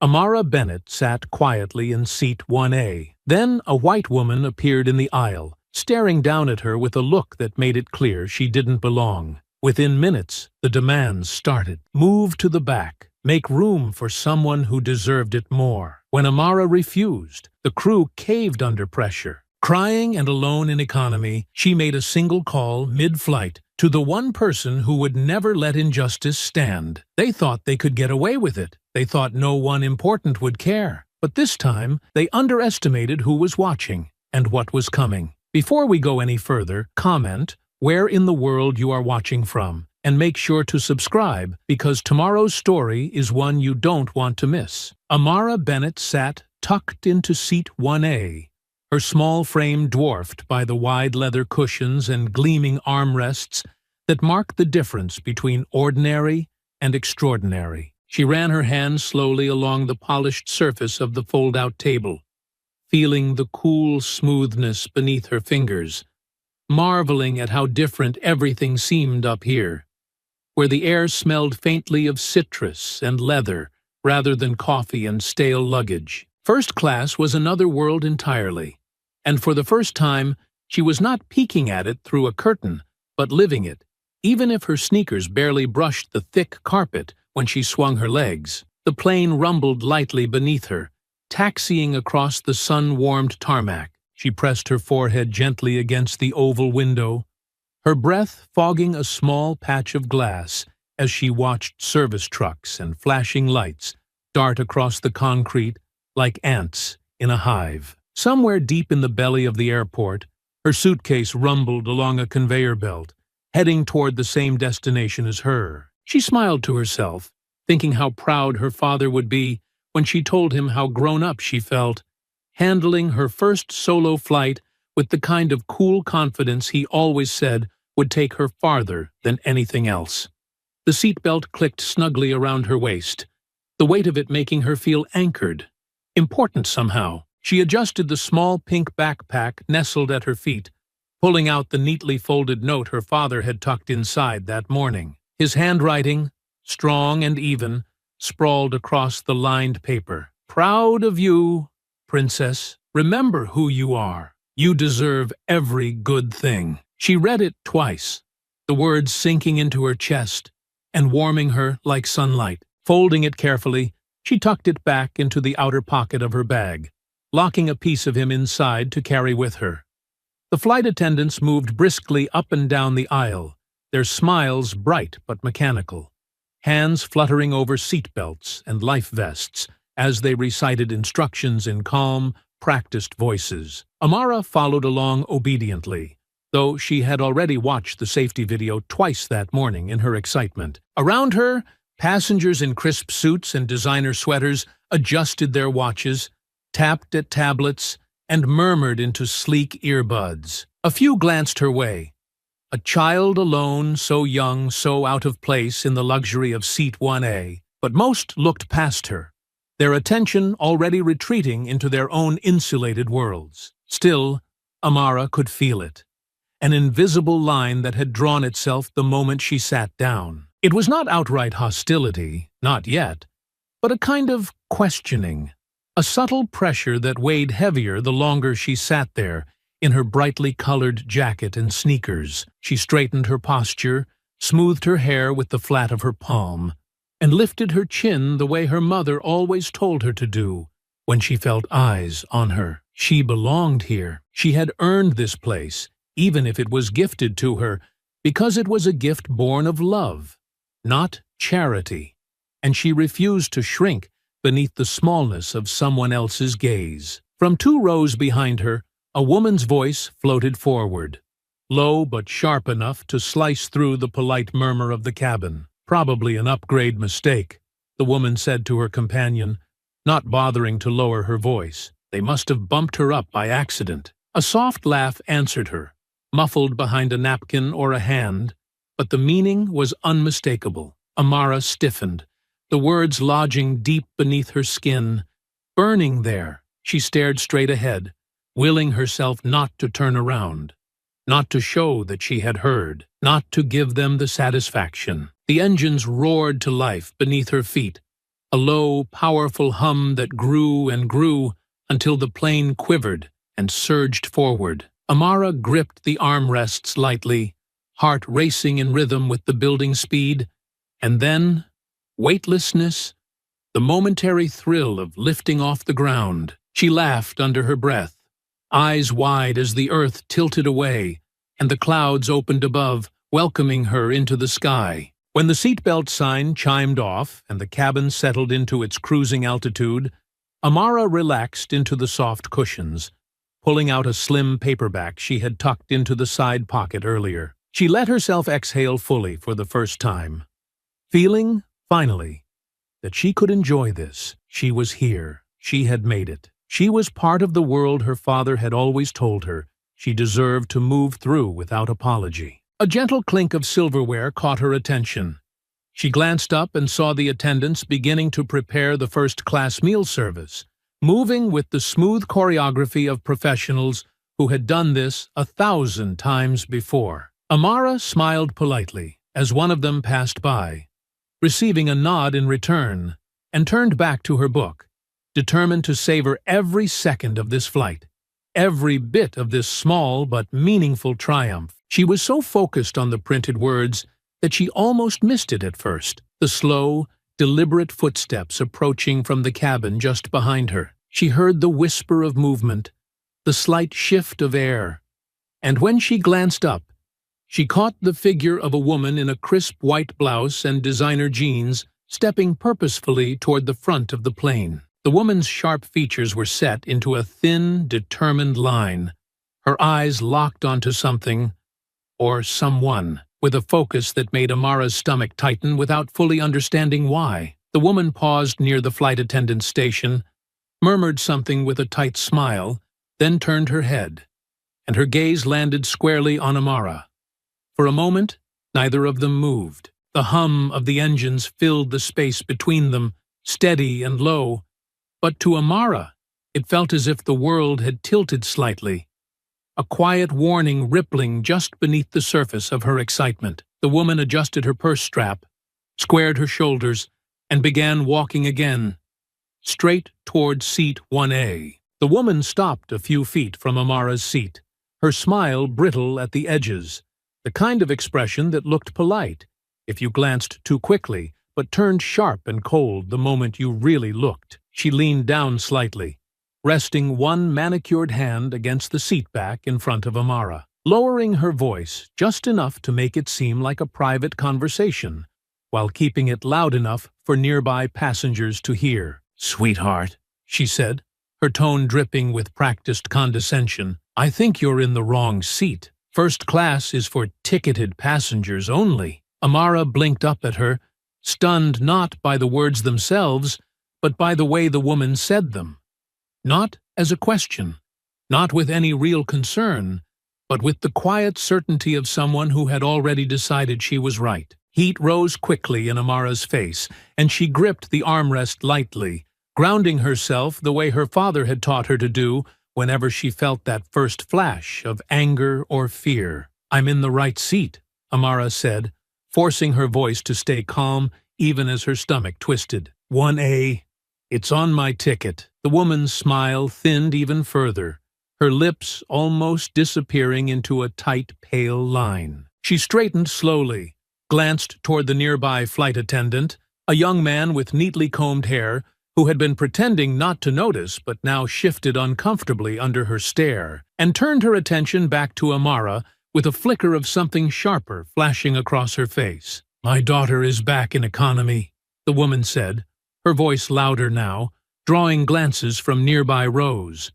Amara Bennett sat quietly in seat 1A. Then a white woman appeared in the aisle, staring down at her with a look that made it clear she didn't belong. Within minutes, the demands started. Move to the back. Make room for someone who deserved it more. When Amara refused, the crew caved under pressure. Crying and alone in economy, she made a single call mid-flight to the one person who would never let injustice stand. They thought they could get away with it. They thought no one important would care. But this time, they underestimated who was watching and what was coming. Before we go any further, comment where in the world you are watching from, and make sure to subscribe because tomorrow's story is one you don't want to miss. Amara Bennett sat tucked into seat 1A, her small frame dwarfed by the wide leather cushions and gleaming armrests that mark the difference between ordinary and extraordinary. She ran her hand slowly along the polished surface of the fold-out table, feeling the cool smoothness beneath her fingers, marveling at how different everything seemed up here, where the air smelled faintly of citrus and leather rather than coffee and stale luggage. First class was another world entirely, and for the first time, she was not peeking at it through a curtain, but living it, even if her sneakers barely brushed the thick carpet when she swung her legs. The plane rumbled lightly beneath her, taxiing across the sun-warmed tarmac. She pressed her forehead gently against the oval window, her breath fogging a small patch of glass as she watched service trucks and flashing lights dart across the concrete like ants in a hive. Somewhere deep in the belly of the airport, her suitcase rumbled along a conveyor belt, heading toward the same destination as her. She smiled to herself, thinking how proud her father would be when she told him how grown-up she felt, handling her first solo flight with the kind of cool confidence he always said would take her farther than anything else. The seatbelt clicked snugly around her waist, the weight of it making her feel anchored, important somehow. She adjusted the small pink backpack nestled at her feet, pulling out the neatly folded note her father had tucked inside that morning. His handwriting, strong and even, sprawled across the lined paper. "Proud of you, Princess. Remember who you are. You deserve every good thing." She read it twice, the words sinking into her chest and warming her like sunlight. Folding it carefully, she tucked it back into the outer pocket of her bag, locking a piece of him inside to carry with her. The flight attendants moved briskly up and down the aisle, their smiles bright but mechanical, hands fluttering over seatbelts and life vests as they recited instructions in calm, practiced voices. Amara followed along obediently, though she had already watched the safety video twice that morning in her excitement. Around her, passengers in crisp suits and designer sweaters adjusted their watches, tapped at tablets, and murmured into sleek earbuds. A few glanced her way. A child alone, so young, so out of place in the luxury of seat 1A, but most looked past her, their attention already retreating into their own insulated worlds. Still, Amara could feel it, an invisible line that had drawn itself the moment she sat down. It was not outright hostility, not yet, but a kind of questioning, a subtle pressure that weighed heavier the longer she sat there in her brightly colored jacket and sneakers. She straightened her posture, smoothed her hair with the flat of her palm, and lifted her chin the way her mother always told her to do when she felt eyes on her. She belonged here. She had earned this place, even if it was gifted to her, because it was a gift born of love, not charity, and she refused to shrink beneath the smallness of someone else's gaze. From 2 rows behind her, a woman's voice floated forward, low but sharp enough to slice through the polite murmur of the cabin. "Probably an upgrade mistake," the woman said to her companion, not bothering to lower her voice. "They must have bumped her up by accident." A soft laugh answered her, muffled behind a napkin or a hand, but the meaning was unmistakable. Amara stiffened, the words lodging deep beneath her skin, burning there. She stared straight ahead, willing herself not to turn around, not to show that she had heard, not to give them the satisfaction. The engines roared to life beneath her feet, a low, powerful hum that grew and grew until the plane quivered and surged forward. Amara gripped the armrests lightly, heart racing in rhythm with the building speed, and then, weightlessness, the momentary thrill of lifting off the ground. She laughed under her breath, eyes wide as the earth tilted away and the clouds opened above, welcoming her into the sky. When the seatbelt sign chimed off and the cabin settled into its cruising altitude, Amara relaxed into the soft cushions, pulling out a slim paperback she had tucked into the side pocket earlier. She let herself exhale fully for the first time, feeling, finally, that she could enjoy this. She was here. She had made it. She was part of the world her father had always told her she deserved to move through without apology. A gentle clink of silverware caught her attention. She glanced up and saw the attendants beginning to prepare the first-class meal service, moving with the smooth choreography of professionals who had done this 1,000 times before. Amara smiled politely as one of them passed by, receiving a nod in return, and turned back to her book, determined to savor every second of this flight, every bit of this small but meaningful triumph. She was so focused on the printed words that she almost missed it at first, the slow, deliberate footsteps approaching from the cabin just behind her. She heard the whisper of movement, the slight shift of air, and when she glanced up, she caught the figure of a woman in a crisp white blouse and designer jeans stepping purposefully toward the front of the plane. The woman's sharp features were set into a thin, determined line, her eyes locked onto something, or someone, with a focus that made Amara's stomach tighten without fully understanding why. The woman paused near the flight attendant's station, murmured something with a tight smile, then turned her head, and her gaze landed squarely on Amara. For a moment, neither of them moved. The hum of the engines filled the space between them, steady and low, but to Amara, it felt as if the world had tilted slightly, a quiet warning rippling just beneath the surface of her excitement. The woman adjusted her purse strap, squared her shoulders, and began walking again, straight toward seat 1A. The woman stopped a few feet from Amara's seat, her smile brittle at the edges, the kind of expression that looked polite if you glanced too quickly, but turned sharp and cold the moment you really looked. She leaned down slightly, resting one manicured hand against the seat back in front of Amara, lowering her voice just enough to make it seem like a private conversation, while keeping it loud enough for nearby passengers to hear. "Sweetheart," she said, her tone dripping with practiced condescension, "I think you're in the wrong seat. First class is for ticketed passengers only." Amara blinked up at her, stunned not by the words themselves, but by the way the woman said them. Not as a question, not with any real concern, but with the quiet certainty of someone who had already decided she was right. Heat rose quickly in Amara's face, and she gripped the armrest lightly, grounding herself the way her father had taught her to do whenever she felt that first flash of anger or fear. "I'm in the right seat," Amara said, forcing her voice to stay calm even as her stomach twisted. "1A. It's on my ticket." The woman's smile thinned even further, her lips almost disappearing into a tight, pale line. She straightened slowly, glanced toward the nearby flight attendant, a young man with neatly combed hair, who had been pretending not to notice but now shifted uncomfortably under her stare, and turned her attention back to Amara with a flicker of something sharper flashing across her face. "My daughter is back in economy," the woman said, her voice louder now, drawing glances from nearby rows.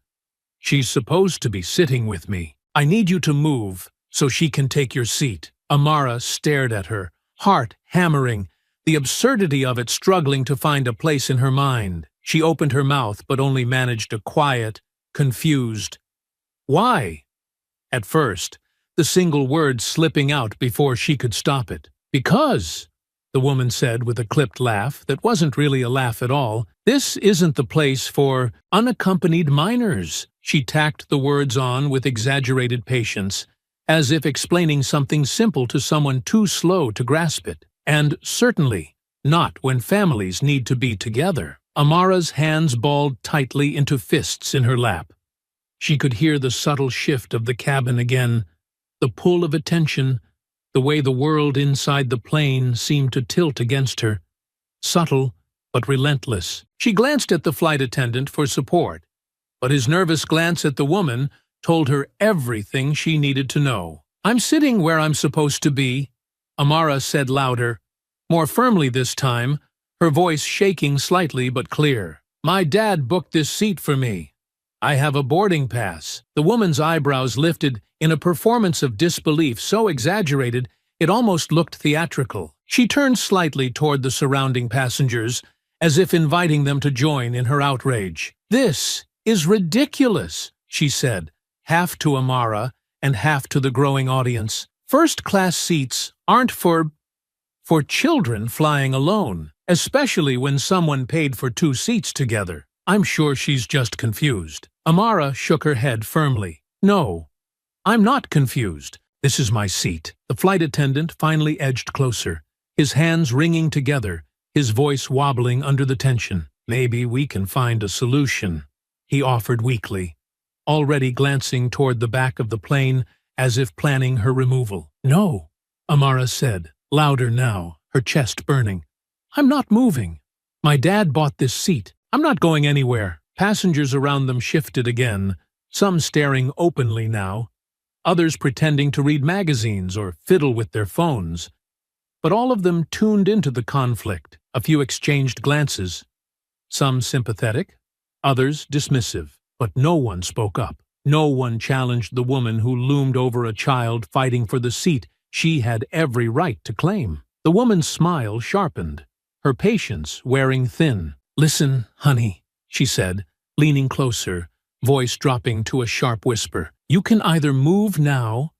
"She's supposed to be sitting with me. I need you to move so she can take your seat." Amara stared at her, heart hammering, the absurdity of it struggling to find a place in her mind. She opened her mouth but only managed a quiet, confused, "Why?" At first, the single word slipping out before she could stop it. "Because," the woman said with a clipped laugh that wasn't really a laugh at all, "this isn't the place for unaccompanied minors." She tacked the words on with exaggerated patience, as if explaining something simple to someone too slow to grasp it. "And certainly, not when families need to be together. Amara's hands balled tightly into fists in her lap. She could hear the subtle shift of the cabin again, the pull of attention, the way the world inside the plane seemed to tilt against her. Subtle, but relentless. She glanced at the flight attendant for support, but his nervous glance at the woman told her everything she needed to know. "I'm sitting where I'm supposed to be," Amara said louder, more firmly this time, her voice shaking slightly but clear. "My dad booked this seat for me. I have a boarding pass." The woman's eyebrows lifted in a performance of disbelief so exaggerated it almost looked theatrical. She turned slightly toward the surrounding passengers, as if inviting them to join in her outrage. "This is ridiculous," she said, half to Amara and half to the growing audience. "First-class seats aren't for children flying alone, especially when someone paid for 2 seats together. I'm sure she's just confused." Amara shook her head firmly. "No, I'm not confused. This is my seat." The flight attendant finally edged closer, his hands wringing together, his voice wobbling under the tension. "Maybe we can find a solution," he offered weakly, already glancing toward the back of the plane as if planning her removal. "No," Amara said, louder now, her chest burning. "I'm not moving. My dad bought this seat. I'm not going anywhere." Passengers around them shifted again, some staring openly now, others pretending to read magazines or fiddle with their phones. But all of them tuned into the conflict. A few exchanged glances, some sympathetic, others dismissive. But no one spoke up. No one challenged the woman who loomed over a child fighting for the seat she had every right to claim. The woman's smile sharpened, her patience wearing thin. "Listen, honey," she said, leaning closer, voice dropping to a sharp whisper. "You can either move now,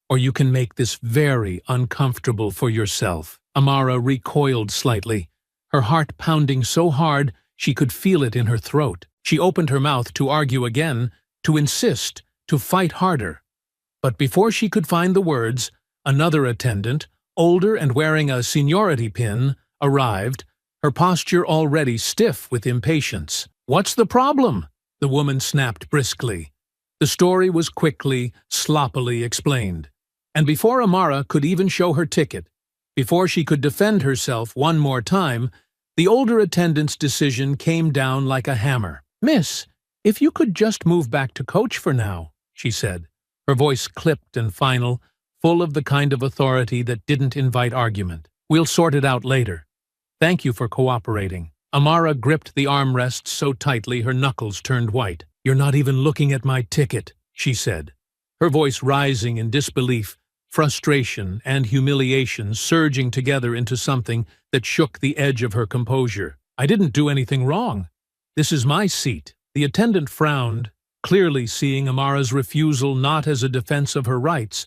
or you can make this very uncomfortable for yourself." Amara recoiled slightly, her heart pounding so hard she could feel it in her throat. She opened her mouth to argue again, to insist, to fight harder. But before she could find the words, another attendant, older and wearing a seniority pin, arrived, her posture already stiff with impatience. "What's the problem?" the woman snapped briskly. The story was quickly, sloppily explained. And before Amara could even show her ticket, before she could defend herself one more time, the older attendant's decision came down like a hammer. "Miss, if you could just move back to coach for now," she said, her voice clipped and final, full of the kind of authority that didn't invite argument. "We'll sort it out later. Thank you for cooperating." Amara gripped the armrests so tightly her knuckles turned white. "You're not even looking at my ticket," she said, her voice rising in disbelief, frustration, and humiliation surging together into something that shook the edge of her composure. "I didn't do anything wrong. This is my seat." The attendant frowned, clearly seeing Amara's refusal not as a defense of her rights,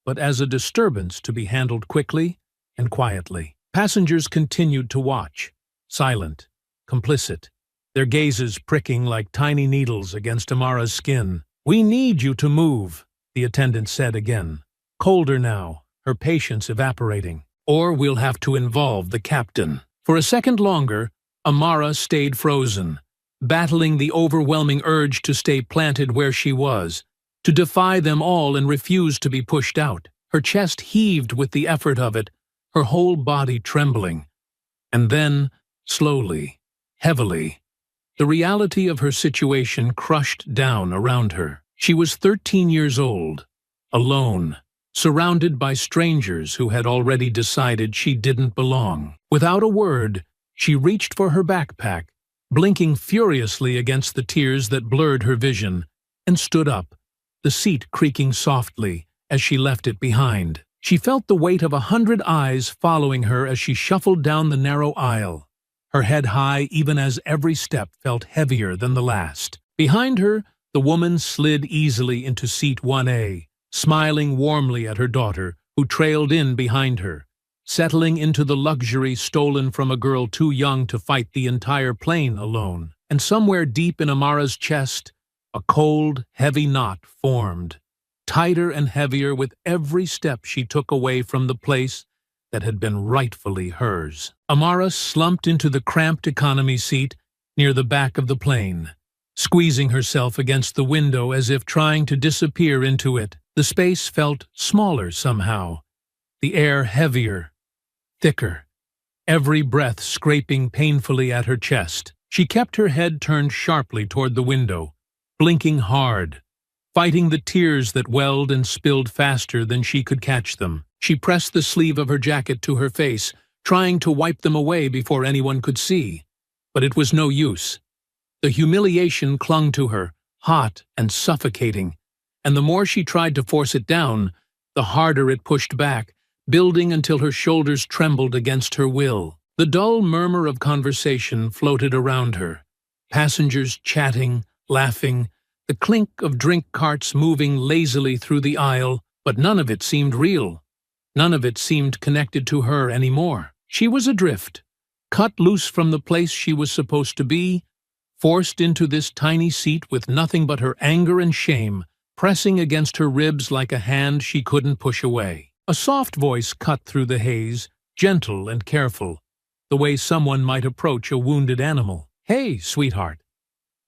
but as a disturbance to be handled quickly and quietly. Passengers continued to watch, silent, complicit, their gazes pricking like tiny needles against Amara's skin. "We need you to move," the attendant said again, colder now, her patience evaporating. "Or we'll have to involve the captain." For a second longer, Amara stayed frozen, battling the overwhelming urge to stay planted where she was, to defy them all and refuse to be pushed out. Her chest heaved with the effort of it, her whole body trembling. And then, slowly, heavily, the reality of her situation crushed down around her. She was 13 years old, alone, surrounded by strangers who had already decided she didn't belong. Without a word, she reached for her backpack, blinking furiously against the tears that blurred her vision, and stood up, the seat creaking softly as she left it behind. She felt the weight of 100 eyes following her as she shuffled down the narrow aisle, her head high even as every step felt heavier than the last. Behind her, the woman slid easily into seat 1A, smiling warmly at her daughter, who trailed in behind her, settling into the luxury stolen from a girl too young to fight the entire plane alone. And somewhere deep in Amara's chest, a cold, heavy knot formed, tighter and heavier with every step she took away from the place that had been rightfully hers. Amara slumped into the cramped economy seat near the back of the plane, squeezing herself against the window as if trying to disappear into it. The space felt smaller somehow, the air heavier, thicker, every breath scraping painfully at her chest. She kept her head turned sharply toward the window, blinking hard, fighting the tears that welled and spilled faster than she could catch them. She pressed the sleeve of her jacket to her face, trying to wipe them away before anyone could see. But it was no use. The humiliation clung to her, hot and suffocating, and the more she tried to force it down, the harder it pushed back, building until her shoulders trembled against her will. The dull murmur of conversation floated around her, passengers chatting, laughing, the clink of drink carts moving lazily through the aisle, but none of it seemed real. None of it seemed connected to her anymore. She was adrift, cut loose from the place she was supposed to be, forced into this tiny seat with nothing but her anger and shame pressing against her ribs like a hand she couldn't push away. A soft voice cut through the haze, gentle and careful, the way someone might approach a wounded animal. "Hey, sweetheart.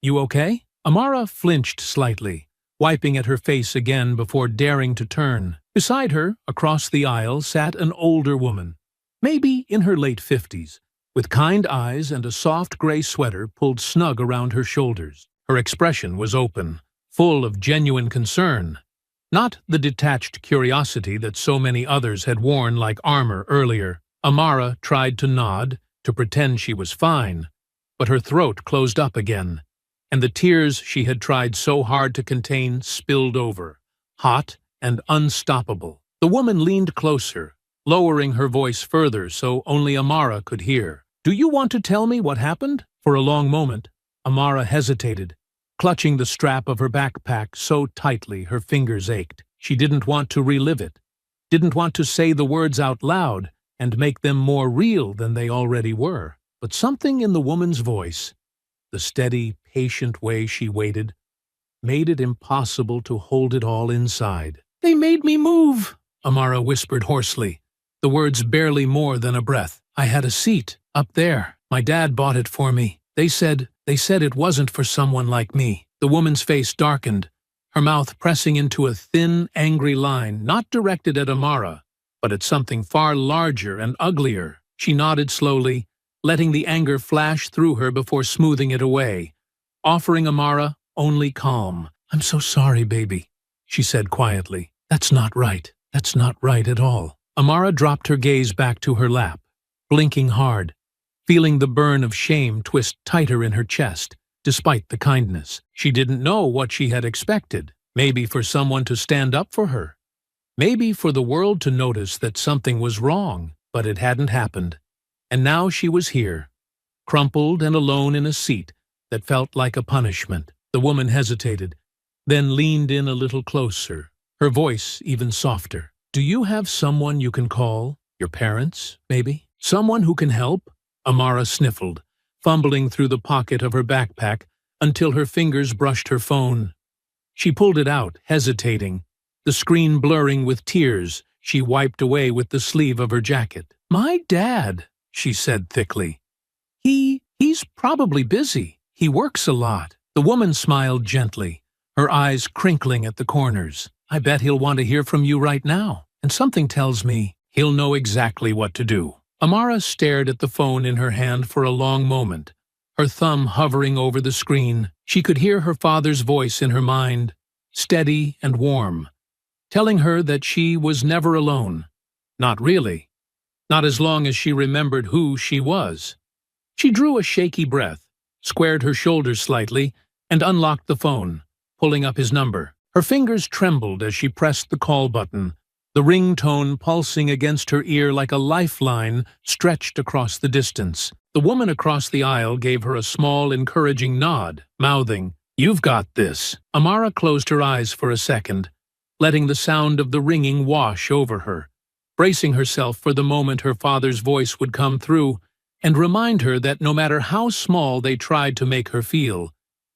You okay?" Amara flinched slightly, wiping at her face again before daring to turn. Beside her, across the aisle, sat an older woman, maybe in her late 50s, with kind eyes and a soft gray sweater pulled snug around her shoulders. Her expression was open, full of genuine concern, not the detached curiosity that so many others had worn like armor earlier. Amara tried to nod, to pretend she was fine, but her throat closed up again, and the tears she had tried so hard to contain spilled over, hot and unstoppable. The woman leaned closer, lowering her voice further so only Amara could hear. "Do you want to tell me what happened?" For a long moment, Amara hesitated, clutching the strap of her backpack so tightly her fingers ached. She didn't want to relive it, didn't want to say the words out loud and make them more real than they already were. But something in the woman's voice, the steady, patient way she waited, made it impossible to hold it all inside. "They made me move," Amara whispered hoarsely, the words barely more than a breath. "I had a seat up there. My dad bought it for me. They said it wasn't for someone like me." The woman's face darkened, her mouth pressing into a thin, angry line, not directed at Amara, but at something far larger and uglier. She nodded slowly, letting the anger flash through her before smoothing it away, offering Amara only calm. "I'm so sorry, baby," she said quietly. "That's not right. That's not right at all." Amara dropped her gaze back to her lap, blinking hard, feeling the burn of shame twist tighter in her chest, despite the kindness. She didn't know what she had expected. Maybe for someone to stand up for her. Maybe for the world to notice that something was wrong, but it hadn't happened. And now she was here, crumpled and alone in a seat that felt like a punishment. The woman hesitated, then leaned in a little closer, her voice even softer. "Do you have someone you can call? Your parents, maybe? Someone who can help?" Amara sniffled, fumbling through the pocket of her backpack until her fingers brushed her phone. She pulled it out, hesitating, the screen blurring with tears she wiped away with the sleeve of her jacket. "My dad," she said thickly. He's probably busy. He works a lot." The woman smiled gently, her eyes crinkling at the corners. "I bet he'll want to hear from you right now, and something tells me he'll know exactly what to do." Amara stared at the phone in her hand for a long moment, her thumb hovering over the screen. She could hear her father's voice in her mind, steady and warm, telling her that she was never alone. Not really. Not as long as she remembered who she was. She drew a shaky breath, squared her shoulders slightly, and unlocked the phone, pulling up his number. Her fingers trembled as she pressed the call button, the ringtone pulsing against her ear like a lifeline stretched across the distance. The woman across the aisle gave her a small, encouraging nod, mouthing, "You've got this." Amara closed her eyes for a second, letting the sound of the ringing wash over her, bracing herself for the moment her father's voice would come through and remind her that no matter how small they tried to make her feel,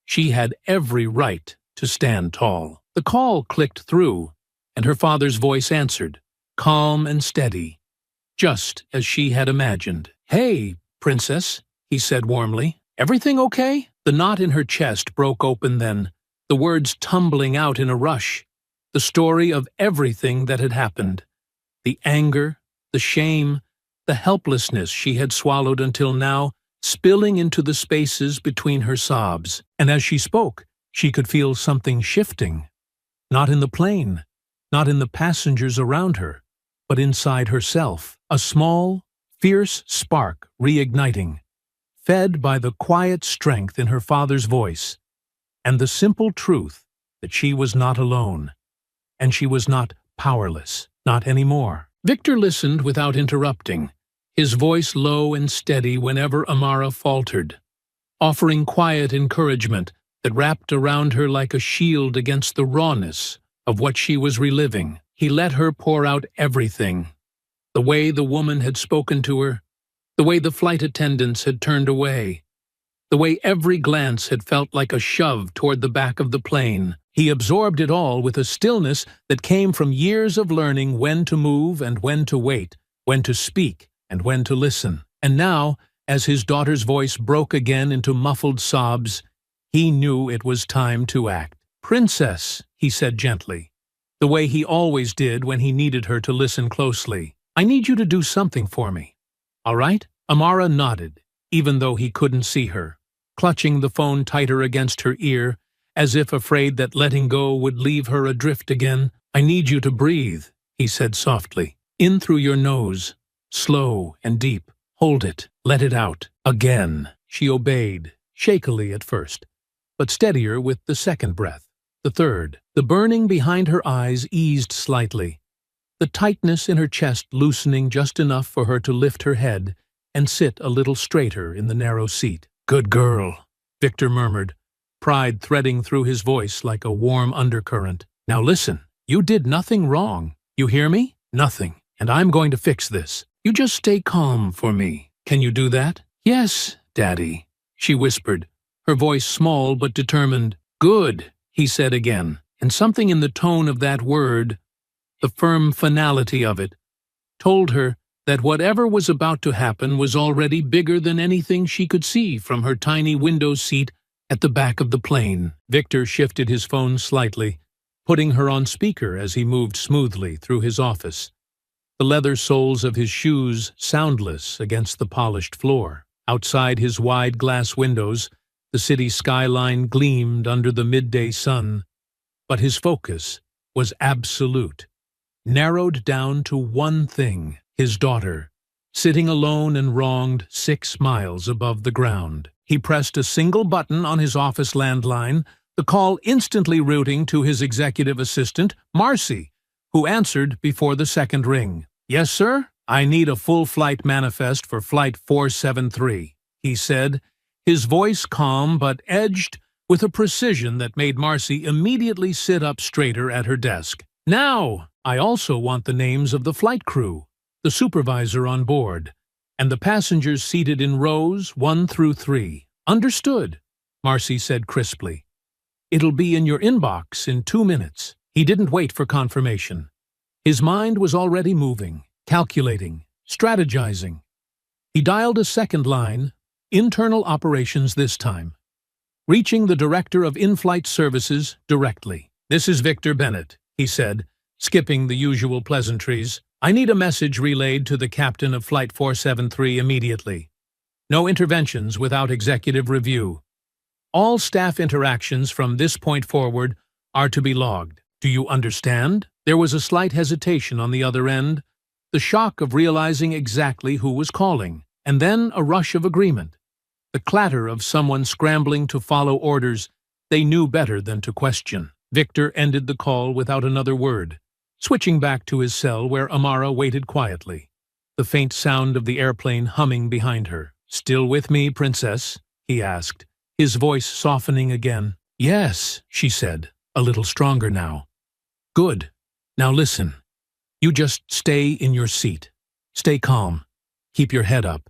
she had every right to stand tall. The call clicked through, and her father's voice answered, calm and steady. just as she had imagined. "Hey, princess," he said warmly. "Everything okay?" The knot in her chest broke open then, the words tumbling out in a rush. The story of everything that had happened. The anger, the shame, the helplessness she had swallowed until now, spilling into the spaces between her sobs. And as she spoke, she could feel something shifting. Not in the plane, not in the passengers around her, but inside herself. A small, fierce spark reigniting, fed by the quiet strength in her father's voice, and the simple truth that she was not alone, and she was not powerless, not anymore. Victor listened without interrupting, his voice low and steady whenever Amara faltered, offering quiet encouragement that wrapped around her like a shield against the rawness of what she was reliving. He let her pour out everything, the way the woman had spoken to her, the way the flight attendants had turned away, the way every glance had felt like a shove toward the back of the plane. He absorbed it all with a stillness that came from years of learning when to move and when to wait, when to speak and when to listen. And now, as his daughter's voice broke again into muffled sobs, he knew it was time to act. "Princess," he said gently, the way he always did when he needed her to listen closely, "I need you to do something for me. All right?" Amara nodded, even though he couldn't see her, clutching the phone tighter against her ear, as if afraid that letting go would leave her adrift again. "I need you to breathe," he said softly. "In through your nose, slow and deep. Hold it. Let it out. Again." She obeyed, shakily at first, but steadier with the second breath, the third. The burning behind her eyes eased slightly, the tightness in her chest loosening just enough for her to lift her head and sit a little straighter in the narrow seat. "Good girl," Victor murmured, pride threading through his voice like a warm undercurrent. "Now listen, you did nothing wrong. You hear me? Nothing. And I'm going to fix this. You just stay calm for me. Can you do that?" "Yes, Daddy," she whispered, her voice small but determined. "Good," he said again, and something in the tone of that word, the firm finality of it, told her that whatever was about to happen was already bigger than anything she could see from her tiny window seat at the back of the plane. Victor shifted his phone slightly, putting her on speaker as he moved smoothly through his office, the leather soles of his shoes soundless against the polished floor. Outside his wide glass windows, the city skyline gleamed under the midday sun, but his focus was absolute, narrowed down to one thing: his daughter, sitting alone and wronged 6 miles above the ground. He pressed a single button on his office landline, the call instantly routing to his executive assistant, Marcy, who answered before the second ring. "Yes, sir? I need a full flight manifest for Flight 473, he said, his voice calm but edged with a precision that made Marcy immediately sit up straighter at her desk. "Now, I also want the names of the flight crew, the supervisor on board, and the passengers seated in rows 1 through 3. "Understood," Marcy said crisply. "It'll be in your inbox in 2 minutes." He didn't wait for confirmation. His mind was already moving, calculating, strategizing. He dialed a second line, internal operations this time, reaching the director of in-flight services directly. "This is Victor Bennett," he said, skipping the usual pleasantries. "I need a message relayed to the captain of Flight 473 immediately. No interventions without executive review. All staff interactions from this point forward are to be logged. Do you understand?" There was a slight hesitation on the other end, the shock of realizing exactly who was calling, and then a rush of agreement, the clatter of someone scrambling to follow orders they knew better than to question. Victor ended the call without another word, switching back to his cell where Amara waited quietly, the faint sound of the airplane humming behind her. "Still with me, princess?" he asked, his voice softening again. "Yes," she said, a little stronger now. "Good. Now listen. You just stay in your seat. Stay calm. Keep your head up.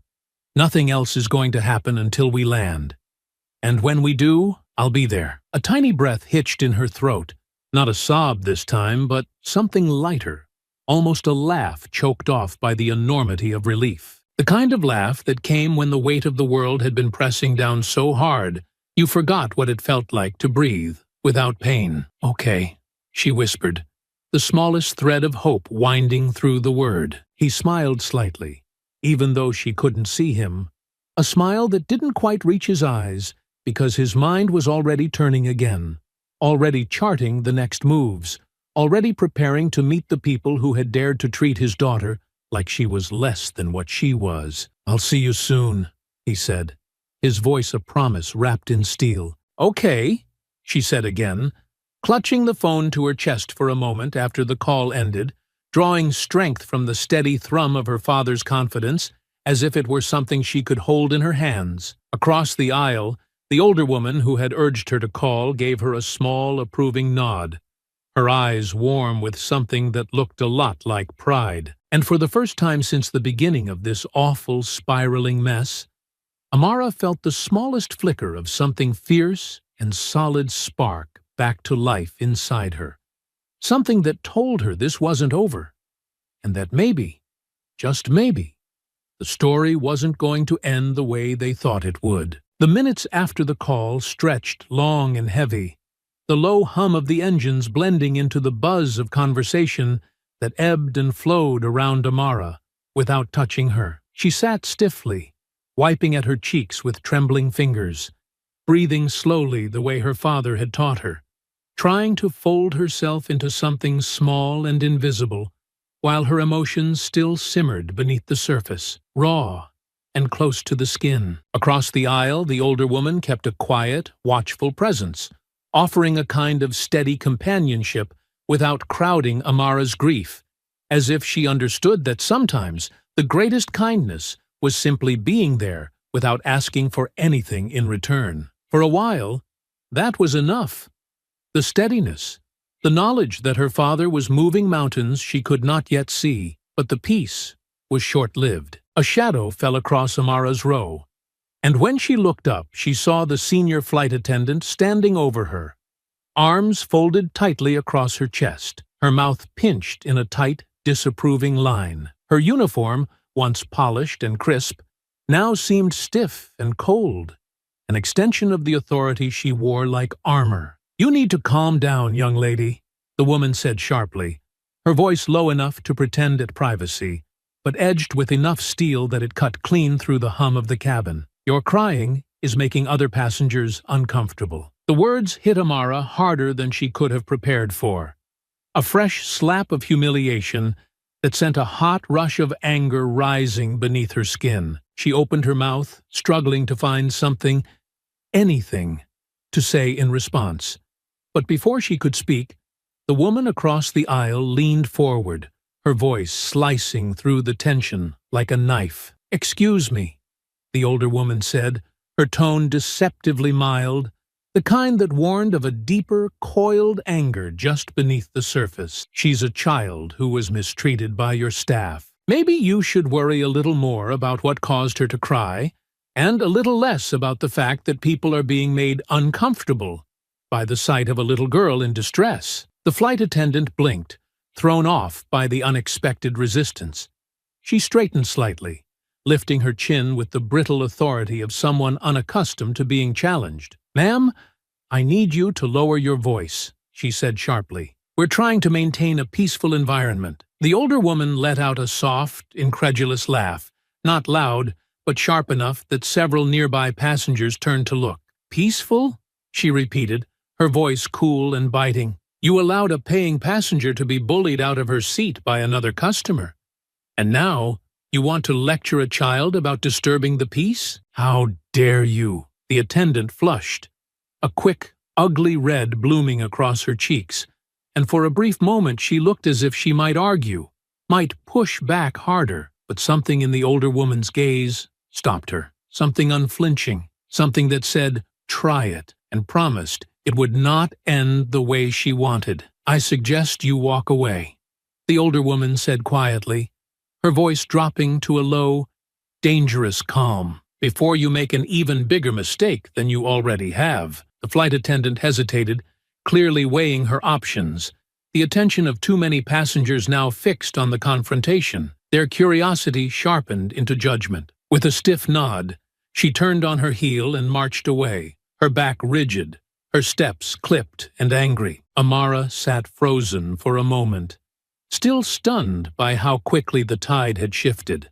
Nothing else is going to happen until we land. And when we do, I'll be there." A tiny breath hitched in her throat, not a sob this time, but something lighter, almost a laugh choked off by the enormity of relief. The kind of laugh that came when the weight of the world had been pressing down so hard you forgot what it felt like to breathe without pain. "Okay," she whispered, the smallest thread of hope winding through the word. He smiled slightly, even though she couldn't see him, a smile that didn't quite reach his eyes because his mind was already turning again, already charting the next moves, already preparing to meet the people who had dared to treat his daughter like she was less than what she was. "I'll see you soon," he said, his voice a promise wrapped in steel. "Okay," she said again, clutching the phone to her chest for a moment after the call ended, drawing strength from the steady thrum of her father's confidence as if it were something she could hold in her hands. Across the aisle, the older woman who had urged her to call gave her a small, approving nod, her eyes warm with something that looked a lot like pride. And for the first time since the beginning of this awful, spiraling mess, Amara felt the smallest flicker of something fierce and solid spark back to life inside her. Something that told her this wasn't over, and that maybe, just maybe, the story wasn't going to end the way they thought it would. The minutes after the call stretched long and heavy, the low hum of the engines blending into the buzz of conversation that ebbed and flowed around Amara without touching her. She sat stiffly, wiping at her cheeks with trembling fingers, breathing slowly the way her father had taught her, trying to fold herself into something small and invisible, while her emotions still simmered beneath the surface, raw and close to the skin. Across the aisle, the older woman kept a quiet, watchful presence, offering a kind of steady companionship without crowding Amara's grief, as if she understood that sometimes the greatest kindness was simply being there without asking for anything in return. For a while, that was enough. The steadiness, the knowledge that her father was moving mountains she could not yet see, but the peace was short-lived. A shadow fell across Amara's row, and when she looked up, she saw the senior flight attendant standing over her, arms folded tightly across her chest, her mouth pinched in a tight, disapproving line. Her uniform, once polished and crisp, now seemed stiff and cold, an extension of the authority she wore like armor. "You need to calm down, young lady," the woman said sharply, her voice low enough to pretend at privacy, but edged with enough steel that it cut clean through the hum of the cabin. "Your crying is making other passengers uncomfortable." The words hit Amara harder than she could have prepared for. A fresh slap of humiliation that sent a hot rush of anger rising beneath her skin. She opened her mouth, struggling to find something, anything, to say in response. But before she could speak, the woman across the aisle leaned forward, her voice slicing through the tension like a knife. "Excuse me," the older woman said, her tone deceptively mild, the kind that warned of a deeper, coiled anger just beneath the surface. "She's a child who was mistreated by your staff. Maybe you should worry a little more about what caused her to cry, and a little less about the fact that people are being made uncomfortable by the sight of a little girl in distress." The flight attendant blinked, thrown off by the unexpected resistance. She straightened slightly, lifting her chin with the brittle authority of someone unaccustomed to being challenged. "Ma'am, I need you to lower your voice," she said sharply. "We're trying to maintain a peaceful environment." The older woman let out a soft, incredulous laugh, not loud, but sharp enough that several nearby passengers turned to look. "Peaceful?" she repeated, her voice cool and biting. "You allowed a paying passenger to be bullied out of her seat by another customer. And now you want to lecture a child about disturbing the peace? How dare you?" The attendant flushed, a quick, ugly red blooming across her cheeks, and for a brief moment she looked as if she might argue, might push back harder, but something in the older woman's gaze stopped her. Something unflinching, something that said, "Try it," and promised it would not end the way she wanted. "I suggest you walk away," the older woman said quietly, her voice dropping to a low, dangerous calm. "Before you make an even bigger mistake than you already have." The flight attendant hesitated, clearly weighing her options, the attention of too many passengers now fixed on the confrontation, their curiosity sharpened into judgment. With a stiff nod, she turned on her heel and marched away, her back rigid, her steps clipped and angry. Amara sat frozen for a moment, still stunned by how quickly the tide had shifted,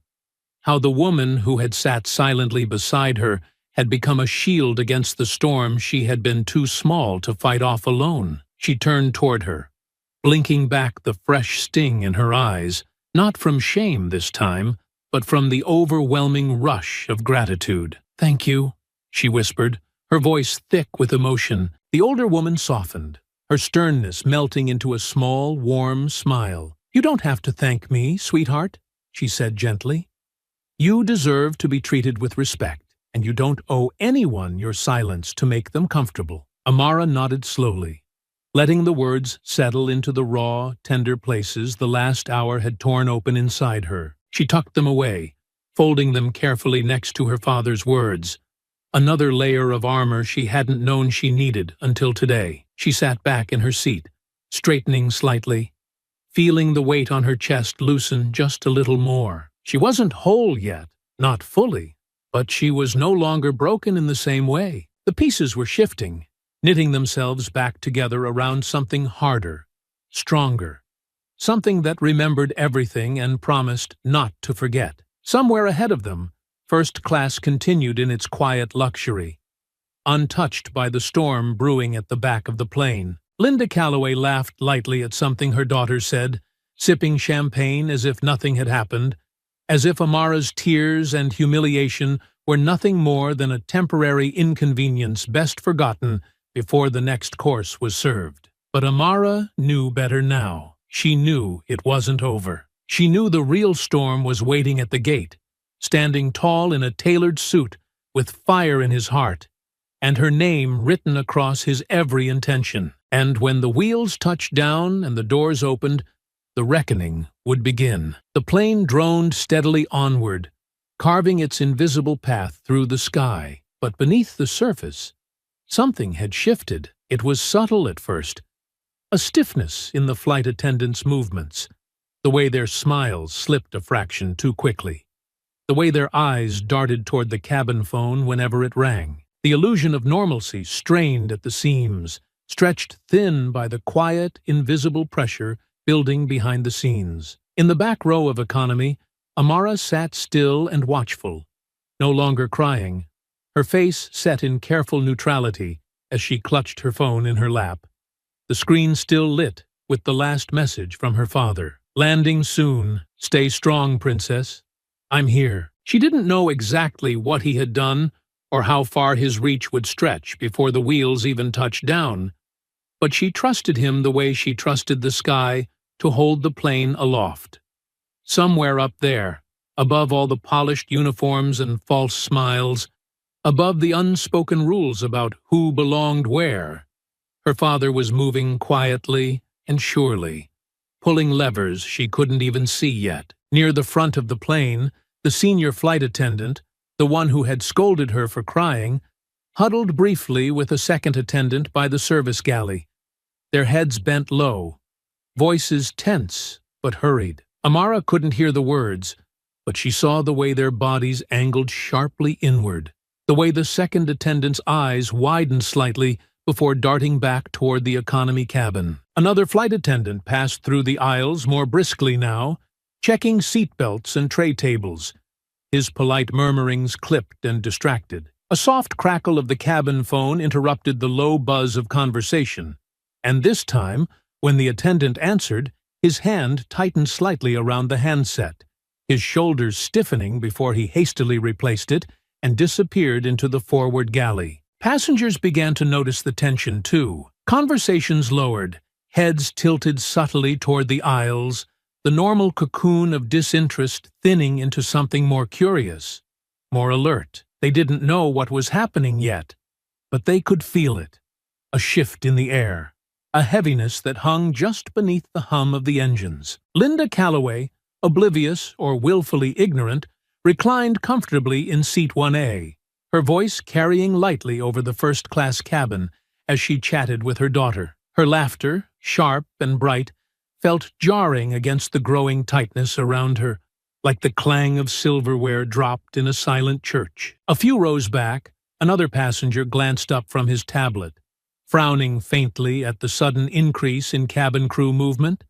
how the woman who had sat silently beside her had become a shield against the storm she had been too small to fight off alone. She turned toward her, blinking back the fresh sting in her eyes, not from shame this time, but from the overwhelming rush of gratitude. "Thank you," she whispered, her voice thick with emotion. The older woman softened, her sternness melting into a small, warm smile. "You don't have to thank me, sweetheart," she said gently. "You deserve to be treated with respect, and you don't owe anyone your silence to make them comfortable." Amara nodded slowly, letting the words settle into the raw, tender places the last hour had torn open inside her. She tucked them away, folding them carefully next to her father's words, another layer of armor she hadn't known she needed until today. She sat back in her seat, straightening slightly, feeling the weight on her chest loosen just a little more. She wasn't whole yet, not fully, but she was no longer broken in the same way. The pieces were shifting, knitting themselves back together around something harder, stronger, something that remembered everything and promised not to forget. Somewhere ahead of them, first class continued in its quiet luxury, untouched by the storm brewing at the back of the plane. Linda Calloway laughed lightly at something her daughter said, sipping champagne as if nothing had happened, as if Amara's tears and humiliation were nothing more than a temporary inconvenience best forgotten before the next course was served. But Amara knew better now. She knew it wasn't over. She knew the real storm was waiting at the gate, standing tall in a tailored suit with fire in his heart, and her name written across his every intention. And when the wheels touched down and the doors opened, the reckoning would begin. The plane droned steadily onward, carving its invisible path through the sky. But beneath the surface, something had shifted. It was subtle at first, a stiffness in the flight attendants' movements, the way their smiles slipped a fraction too quickly, the way their eyes darted toward the cabin phone whenever it rang. The illusion of normalcy strained at the seams, stretched thin by the quiet, invisible pressure building behind the scenes. In the back row of economy, Amara sat still and watchful, no longer crying, her face set in careful neutrality as she clutched her phone in her lap, the screen still lit with the last message from her father. "Landing soon. Stay strong, princess. I'm here." She didn't know exactly what he had done or how far his reach would stretch before the wheels even touched down, but she trusted him the way she trusted the sky to hold the plane aloft. Somewhere up there, above all the polished uniforms and false smiles, above the unspoken rules about who belonged where, her father was moving quietly and surely, pulling levers she couldn't even see yet. Near the front of the plane, the senior flight attendant, the one who had scolded her for crying, huddled briefly with a second attendant by the service galley, their heads bent low, voices tense but hurried. Amara couldn't hear the words, but she saw the way their bodies angled sharply inward, the way the second attendant's eyes widened slightly before darting back toward the economy cabin. Another flight attendant passed through the aisles more briskly now, checking seatbelts and tray tables, his polite murmurings clipped and distracted. A soft crackle of the cabin phone interrupted the low buzz of conversation, and this time, when the attendant answered, his hand tightened slightly around the handset, his shoulders stiffening before he hastily replaced it and disappeared into the forward galley. Passengers began to notice the tension, too. Conversations lowered, heads tilted subtly toward the aisles, the normal cocoon of disinterest thinning into something more curious, more alert. They didn't know what was happening yet, but they could feel it. A shift in the air, a heaviness that hung just beneath the hum of the engines. Linda Calloway, oblivious or willfully ignorant, reclined comfortably in seat 1A, her voice carrying lightly over the first-class cabin as she chatted with her daughter. Her laughter, sharp and bright, felt jarring against the growing tightness around her, like the clang of silverware dropped in a silent church. A few rows back, another passenger glanced up from his tablet, frowning faintly at the sudden increase in cabin crew movement,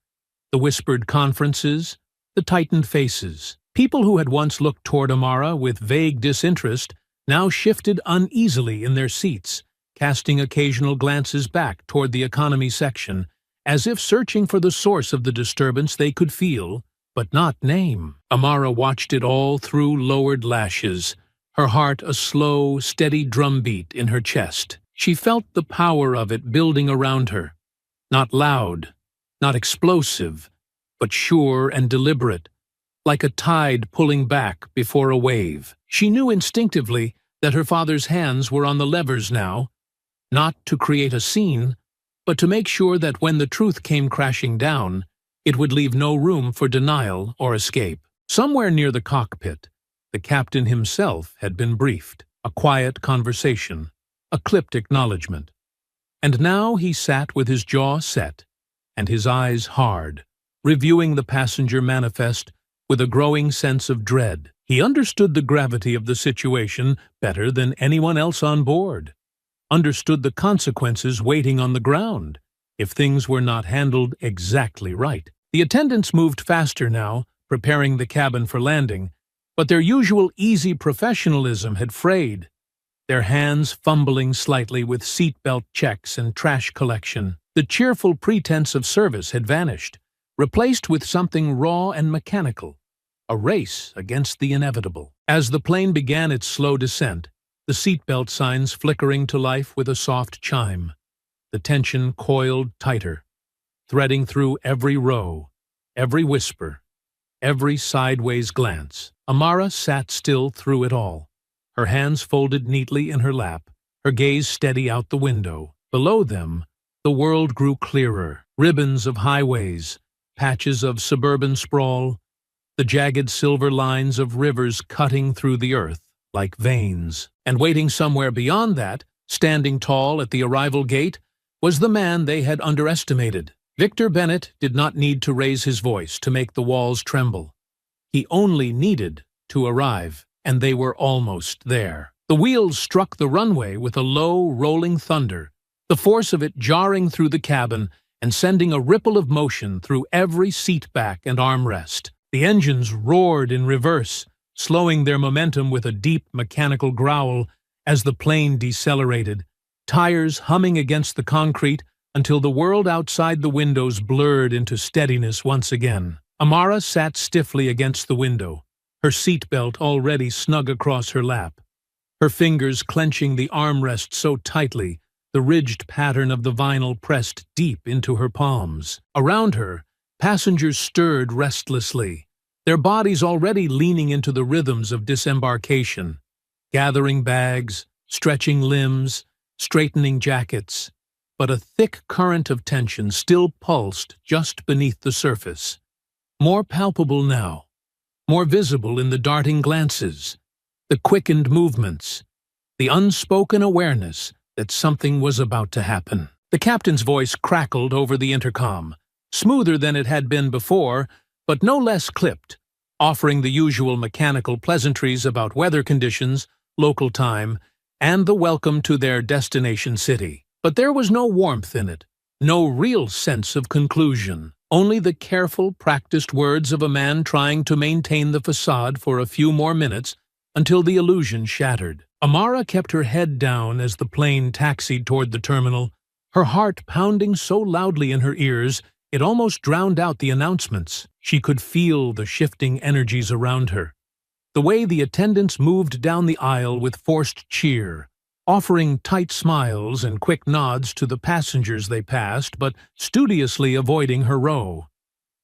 the whispered conferences, the tightened faces. People who had once looked toward Amara with vague disinterest now shifted uneasily in their seats, casting occasional glances back toward the economy section, as if searching for the source of the disturbance they could feel, but not name. Amara watched it all through lowered lashes, her heart a slow, steady drumbeat in her chest. She felt the power of it building around her. Not loud, not explosive, but sure and deliberate, like a tide pulling back before a wave. She knew instinctively that her father's hands were on the levers now, not to create a scene, but to make sure that when the truth came crashing down, it would leave no room for denial or escape. Somewhere near the cockpit, the captain himself had been briefed, a quiet conversation, a clipped acknowledgement. And now he sat with his jaw set and his eyes hard, reviewing the passenger manifest with a growing sense of dread. He understood the gravity of the situation better than anyone else on board, understood the consequences waiting on the ground if things were not handled exactly right. The attendants moved faster now, preparing the cabin for landing, but their usual easy professionalism had frayed, their hands fumbling slightly with seatbelt checks and trash collection. The cheerful pretense of service had vanished, replaced with something raw and mechanical, a race against the inevitable. As the plane began its slow descent, the seatbelt signs flickering to life with a soft chime, the tension coiled tighter, threading through every row, every whisper, every sideways glance. Amara sat still through it all, her hands folded neatly in her lap, her gaze steady out the window. Below them, the world grew clearer, ribbons of highways, patches of suburban sprawl, the jagged silver lines of rivers cutting through the earth like veins. And waiting somewhere beyond that, standing tall at the arrival gate, was the man they had underestimated. Victor Bennett did not need to raise his voice to make the walls tremble. He only needed to arrive, and they were almost there. The wheels struck the runway with a low, rolling thunder, the force of it jarring through the cabin and sending a ripple of motion through every seat back and armrest. The engines roared in reverse, slowing their momentum with a deep mechanical growl as the plane decelerated, tires humming against the concrete until the world outside the windows blurred into steadiness once again. Amara sat stiffly against the window, her seatbelt already snug across her lap, her fingers clenching the armrest so tightly the ridged pattern of the vinyl pressed deep into her palms. Around her, passengers stirred restlessly, their bodies already leaning into the rhythms of disembarkation, gathering bags, stretching limbs, straightening jackets. But a thick current of tension still pulsed just beneath the surface, more palpable now, more visible in the darting glances, the quickened movements, the unspoken awareness that something was about to happen. The captain's voice crackled over the intercom, smoother than it had been before, but no less clipped, offering the usual mechanical pleasantries about weather conditions, local time, and the welcome to their destination city. But there was no warmth in it, no real sense of conclusion, only the careful, practiced words of a man trying to maintain the facade for a few more minutes until the illusion shattered. Amara kept her head down as the plane taxied toward the terminal, her heart pounding so loudly in her ears it almost drowned out the announcements. She could feel the shifting energies around her, the way the attendants moved down the aisle with forced cheer, offering tight smiles and quick nods to the passengers they passed, but studiously avoiding her row.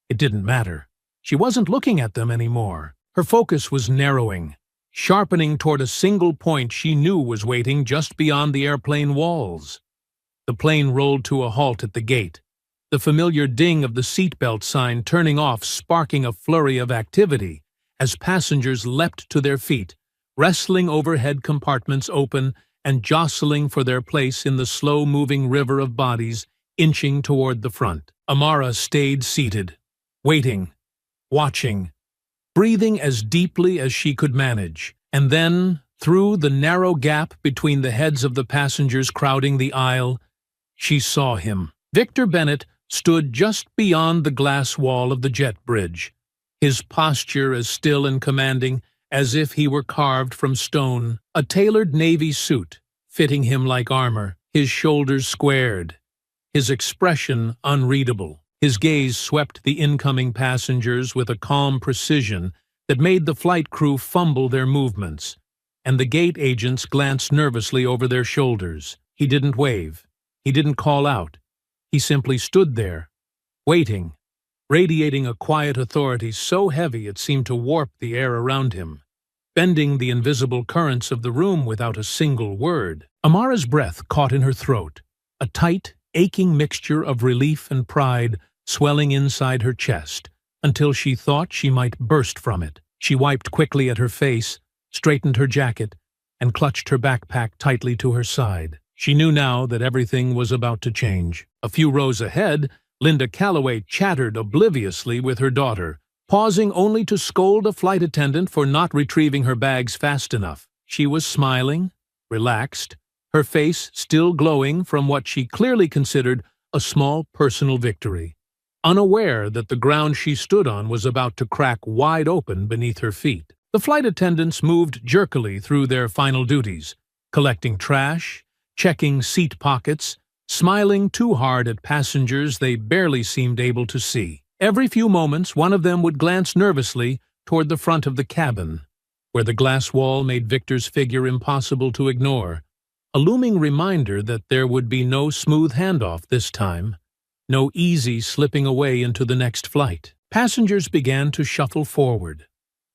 It didn't matter. She wasn't looking at them anymore. Her focus was narrowing, sharpening toward a single point she knew was waiting just beyond the airplane walls. The plane rolled to a halt at the gate, the familiar ding of the seatbelt sign turning off sparking a flurry of activity as passengers leapt to their feet, wrestling overhead compartments open and jostling for their place in the slow-moving river of bodies inching toward the front. Amara stayed seated, waiting, watching, breathing as deeply as she could manage. And then, through the narrow gap between the heads of the passengers crowding the aisle, she saw him. Victor Bennett stood just beyond the glass wall of the jet bridge, his posture as still and commanding as if he were carved from stone, a tailored navy suit fitting him like armor, his shoulders squared, his expression unreadable. His gaze swept the incoming passengers with a calm precision that made the flight crew fumble their movements, and the gate agents glanced nervously over their shoulders. He didn't wave. He didn't call out. He simply stood there, waiting, radiating a quiet authority so heavy it seemed to warp the air around him, bending the invisible currents of the room without a single word. Amara's breath caught in her throat, a tight, aching mixture of relief and pride swelling inside her chest, until she thought she might burst from it. She wiped quickly at her face, straightened her jacket, and clutched her backpack tightly to her side. She knew now that everything was about to change. A few rows ahead, Linda Calloway chattered obliviously with her daughter, pausing only to scold a flight attendant for not retrieving her bags fast enough. She was smiling, relaxed, her face still glowing from what she clearly considered a small personal victory, unaware that the ground she stood on was about to crack wide open beneath her feet. The flight attendants moved jerkily through their final duties, collecting trash, checking seat pockets, smiling too hard at passengers they barely seemed able to see. Every few moments, one of them would glance nervously toward the front of the cabin, where the glass wall made Victor's figure impossible to ignore, a looming reminder that there would be no smooth handoff this time, no easy slipping away into the next flight. Passengers began to shuffle forward,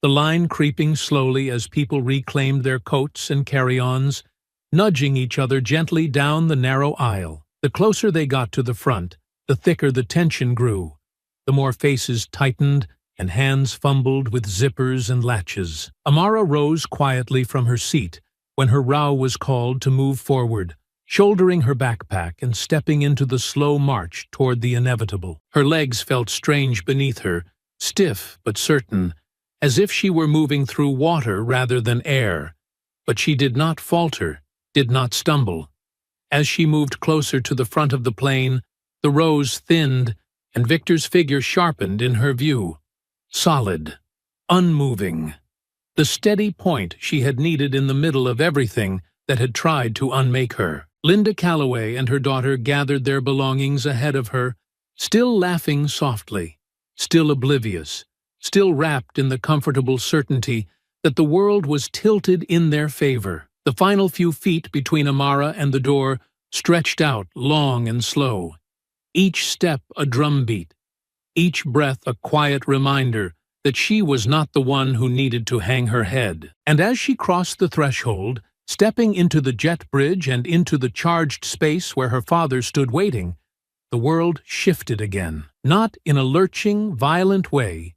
the line creeping slowly as people reclaimed their coats and carry-ons, nudging each other gently down the narrow aisle. The closer they got to the front, the thicker the tension grew, the more faces tightened and hands fumbled with zippers and latches. Amara rose quietly from her seat when her row was called to move forward, shouldering her backpack and stepping into the slow march toward the inevitable. Her legs felt strange beneath her, stiff but certain, as if she were moving through water rather than air. But she did not falter, did not stumble. As she moved closer to the front of the plane, the rows thinned and Victor's figure sharpened in her view. Solid, unmoving. The steady point she had needed in the middle of everything that had tried to unmake her. Linda Calloway and her daughter gathered their belongings ahead of her, still laughing softly, still oblivious, still wrapped in the comfortable certainty that the world was tilted in their favor. The final few feet between Amara and the door stretched out long and slow, each step a drumbeat, each breath a quiet reminder that she was not the one who needed to hang her head. And as she crossed the threshold, stepping into the jet bridge and into the charged space where her father stood waiting, the world shifted again, not in a lurching, violent way,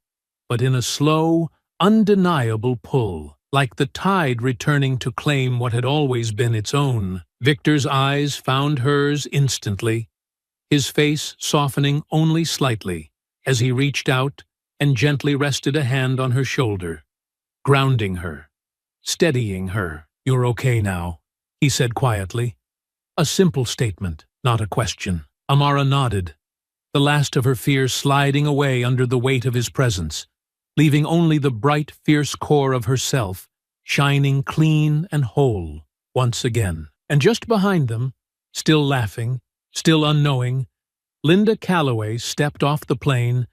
but in a slow, undeniable pull, like the tide returning to claim what had always been its own. Victor's eyes found hers instantly, his face softening only slightly as he reached out and gently rested a hand on her shoulder, grounding her, steadying her. "You're okay now," he said quietly. A simple statement, not a question. Amara nodded, the last of her fear sliding away under the weight of his presence, leaving only the bright, fierce core of herself shining clean and whole once again. And just behind them, still laughing, still unknowing, Linda Calloway stepped off the plane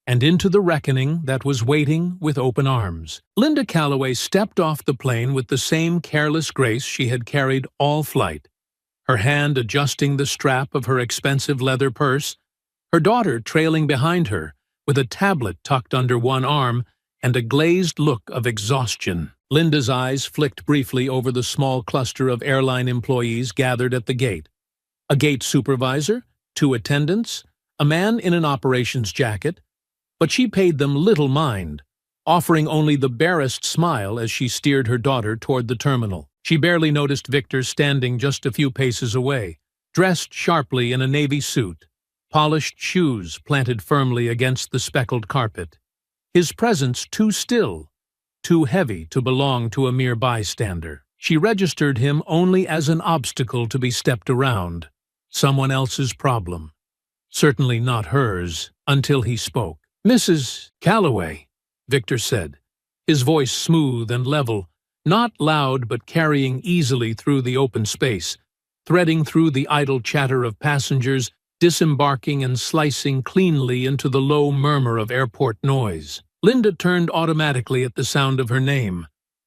and into the reckoning that was waiting with open arms. Linda Calloway stepped off the plane with the same careless grace she had carried all flight, her hand adjusting the strap of her expensive leather purse, her daughter trailing behind her, with a tablet tucked under one arm and a glazed look of exhaustion. Linda's eyes flicked briefly over the small cluster of airline employees gathered at the gate. A gate supervisor, 2 attendants, a man in an operations jacket, but she paid them little mind, offering only the barest smile as she steered her daughter toward the terminal. She barely noticed Victor standing just a few paces away, dressed sharply in a navy suit, polished shoes planted firmly against the speckled carpet. His presence too still, too heavy to belong to a mere bystander. She registered him only as an obstacle to be stepped around, someone else's problem. Certainly not hers, until he spoke. "Mrs. Calloway," Victor said, his voice smooth and level, not loud but carrying easily through the open space, threading through the idle chatter of passengers, disembarking and slicing cleanly into the low murmur of airport noise. Linda turned automatically at the sound of her name,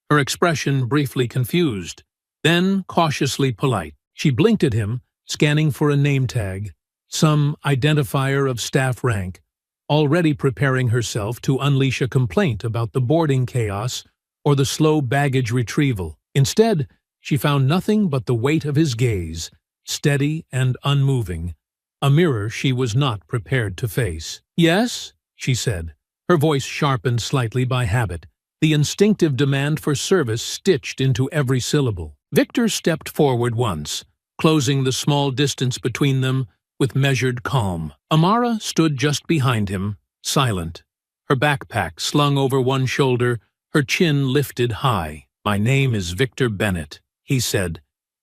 her expression briefly confused, then cautiously polite. She blinked at him, scanning for a name tag, some identifier of staff rank, already preparing herself to unleash a complaint about the boarding chaos or the slow baggage retrieval. Instead, she found nothing but the weight of his gaze, steady and unmoving, a mirror she was not prepared to face. "Yes?" she said, her voice sharpened slightly by habit, the instinctive demand for service stitched into every syllable. Victor stepped forward once, closing the small distance between them with measured calm. Amara stood just behind him, silent, her backpack slung over one shoulder, her chin lifted high. "My name is Victor Bennett," he said,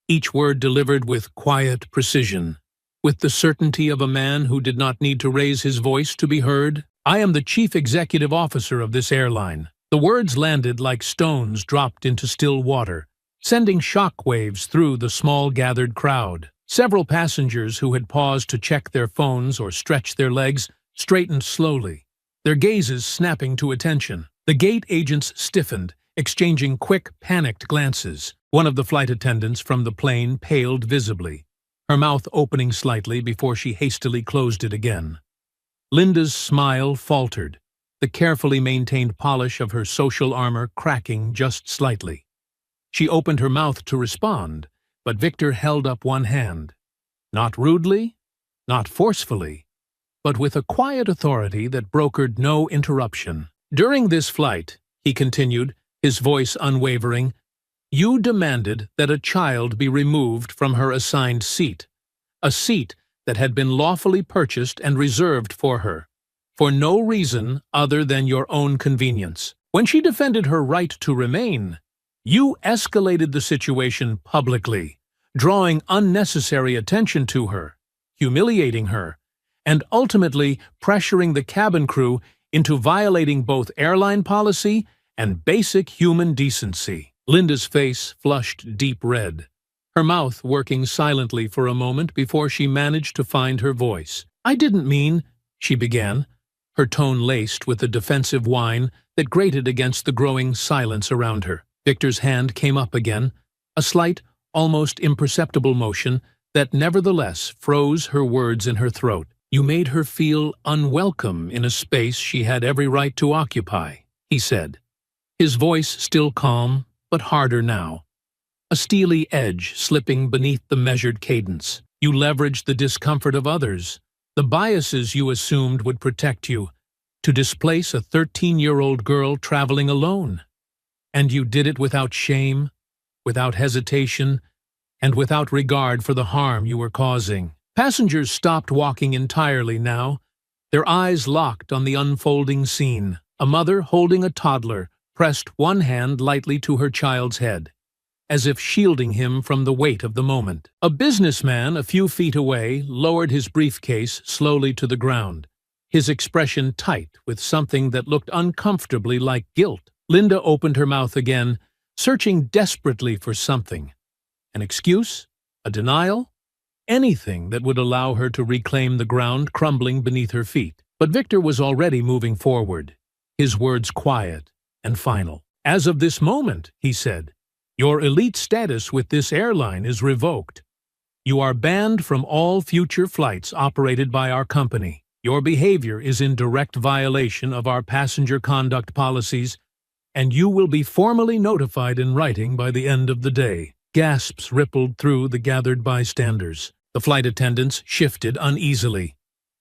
each word delivered with quiet precision, with the certainty of a man who did not need to raise his voice to be heard. "I am the chief executive officer of this airline." The words landed like stones dropped into still water, sending shock waves through the small gathered crowd. Several passengers who had paused to check their phones or stretch their legs straightened slowly, their gazes snapping to attention. The gate agents stiffened, exchanging quick, panicked glances. One of the flight attendants from the plane paled visibly, her mouth opening slightly before she hastily closed it again. Linda's smile faltered, the carefully maintained polish of her social armor cracking just slightly. She opened her mouth to respond, but Victor held up one hand. Not rudely, not forcefully, but with a quiet authority that brokered no interruption. "During this flight," he continued, his voice unwavering, "you demanded that a child be removed from her assigned seat, a seat that had been lawfully purchased and reserved for her, for no reason other than your own convenience. When she defended her right to remain, you escalated the situation publicly, drawing unnecessary attention to her, humiliating her, and ultimately pressuring the cabin crew into violating both airline policy and basic human decency." Linda's face flushed deep red, her mouth working silently for a moment before she managed to find her voice. "I didn't mean," she began, her tone laced with a defensive whine that grated against the growing silence around her. Victor's hand came up again, a slight, almost imperceptible motion that nevertheless froze her words in her throat. "You made her feel unwelcome in a space she had every right to occupy," he said, his voice still calm, but harder now, a steely edge slipping beneath the measured cadence. "You leveraged the discomfort of others, the biases you assumed would protect you, to displace a 13-year-old girl traveling alone. And you did it without shame, without hesitation, and without regard for the harm you were causing." Passengers stopped walking entirely now, their eyes locked on the unfolding scene. A mother holding a toddler pressed one hand lightly to her child's head, as if shielding him from the weight of the moment. A businessman a few feet away lowered his briefcase slowly to the ground, his expression tight with something that looked uncomfortably like guilt. Linda opened her mouth again, searching desperately for something. An excuse? A denial? Anything that would allow her to reclaim the ground crumbling beneath her feet. But Victor was already moving forward, his words quiet and final. "As of this moment," he said, "your elite status with this airline is revoked. You are banned from all future flights operated by our company. Your behavior is in direct violation of our passenger conduct policies, and you will be formally notified in writing by the end of the day." Gasps rippled through the gathered bystanders. The flight attendants shifted uneasily,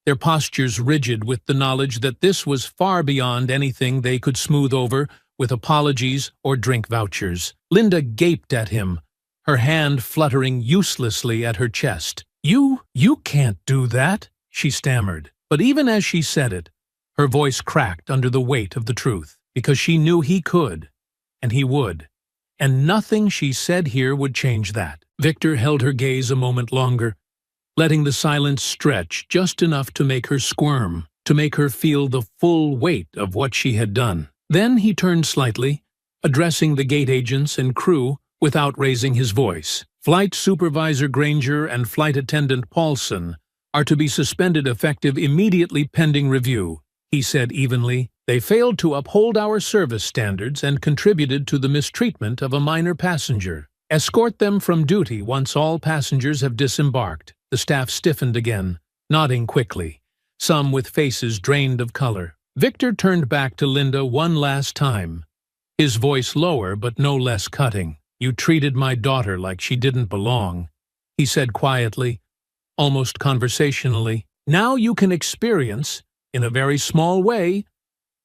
their postures rigid with the knowledge that this was far beyond anything they could smooth over with apologies or drink vouchers. Linda gaped at him, her hand fluttering uselessly at her chest. You can't do that," she stammered. But even as she said it, her voice cracked under the weight of the truth, because she knew he could, and he would, and nothing she said here would change that. Victor held her gaze a moment longer, letting the silence stretch just enough to make her squirm, to make her feel the full weight of what she had done. Then he turned slightly, addressing the gate agents and crew without raising his voice. "Flight Supervisor Granger and Flight Attendant Paulson are to be suspended effective immediately pending review," he said evenly. "They failed to uphold our service standards and contributed to the mistreatment of a minor passenger. Escort them from duty once all passengers have disembarked." The staff stiffened again, nodding quickly, some with faces drained of color. Victor turned back to Linda one last time, his voice lower but no less cutting. "You treated my daughter like she didn't belong," he said quietly, almost conversationally. "Now you can experience, in a very small way,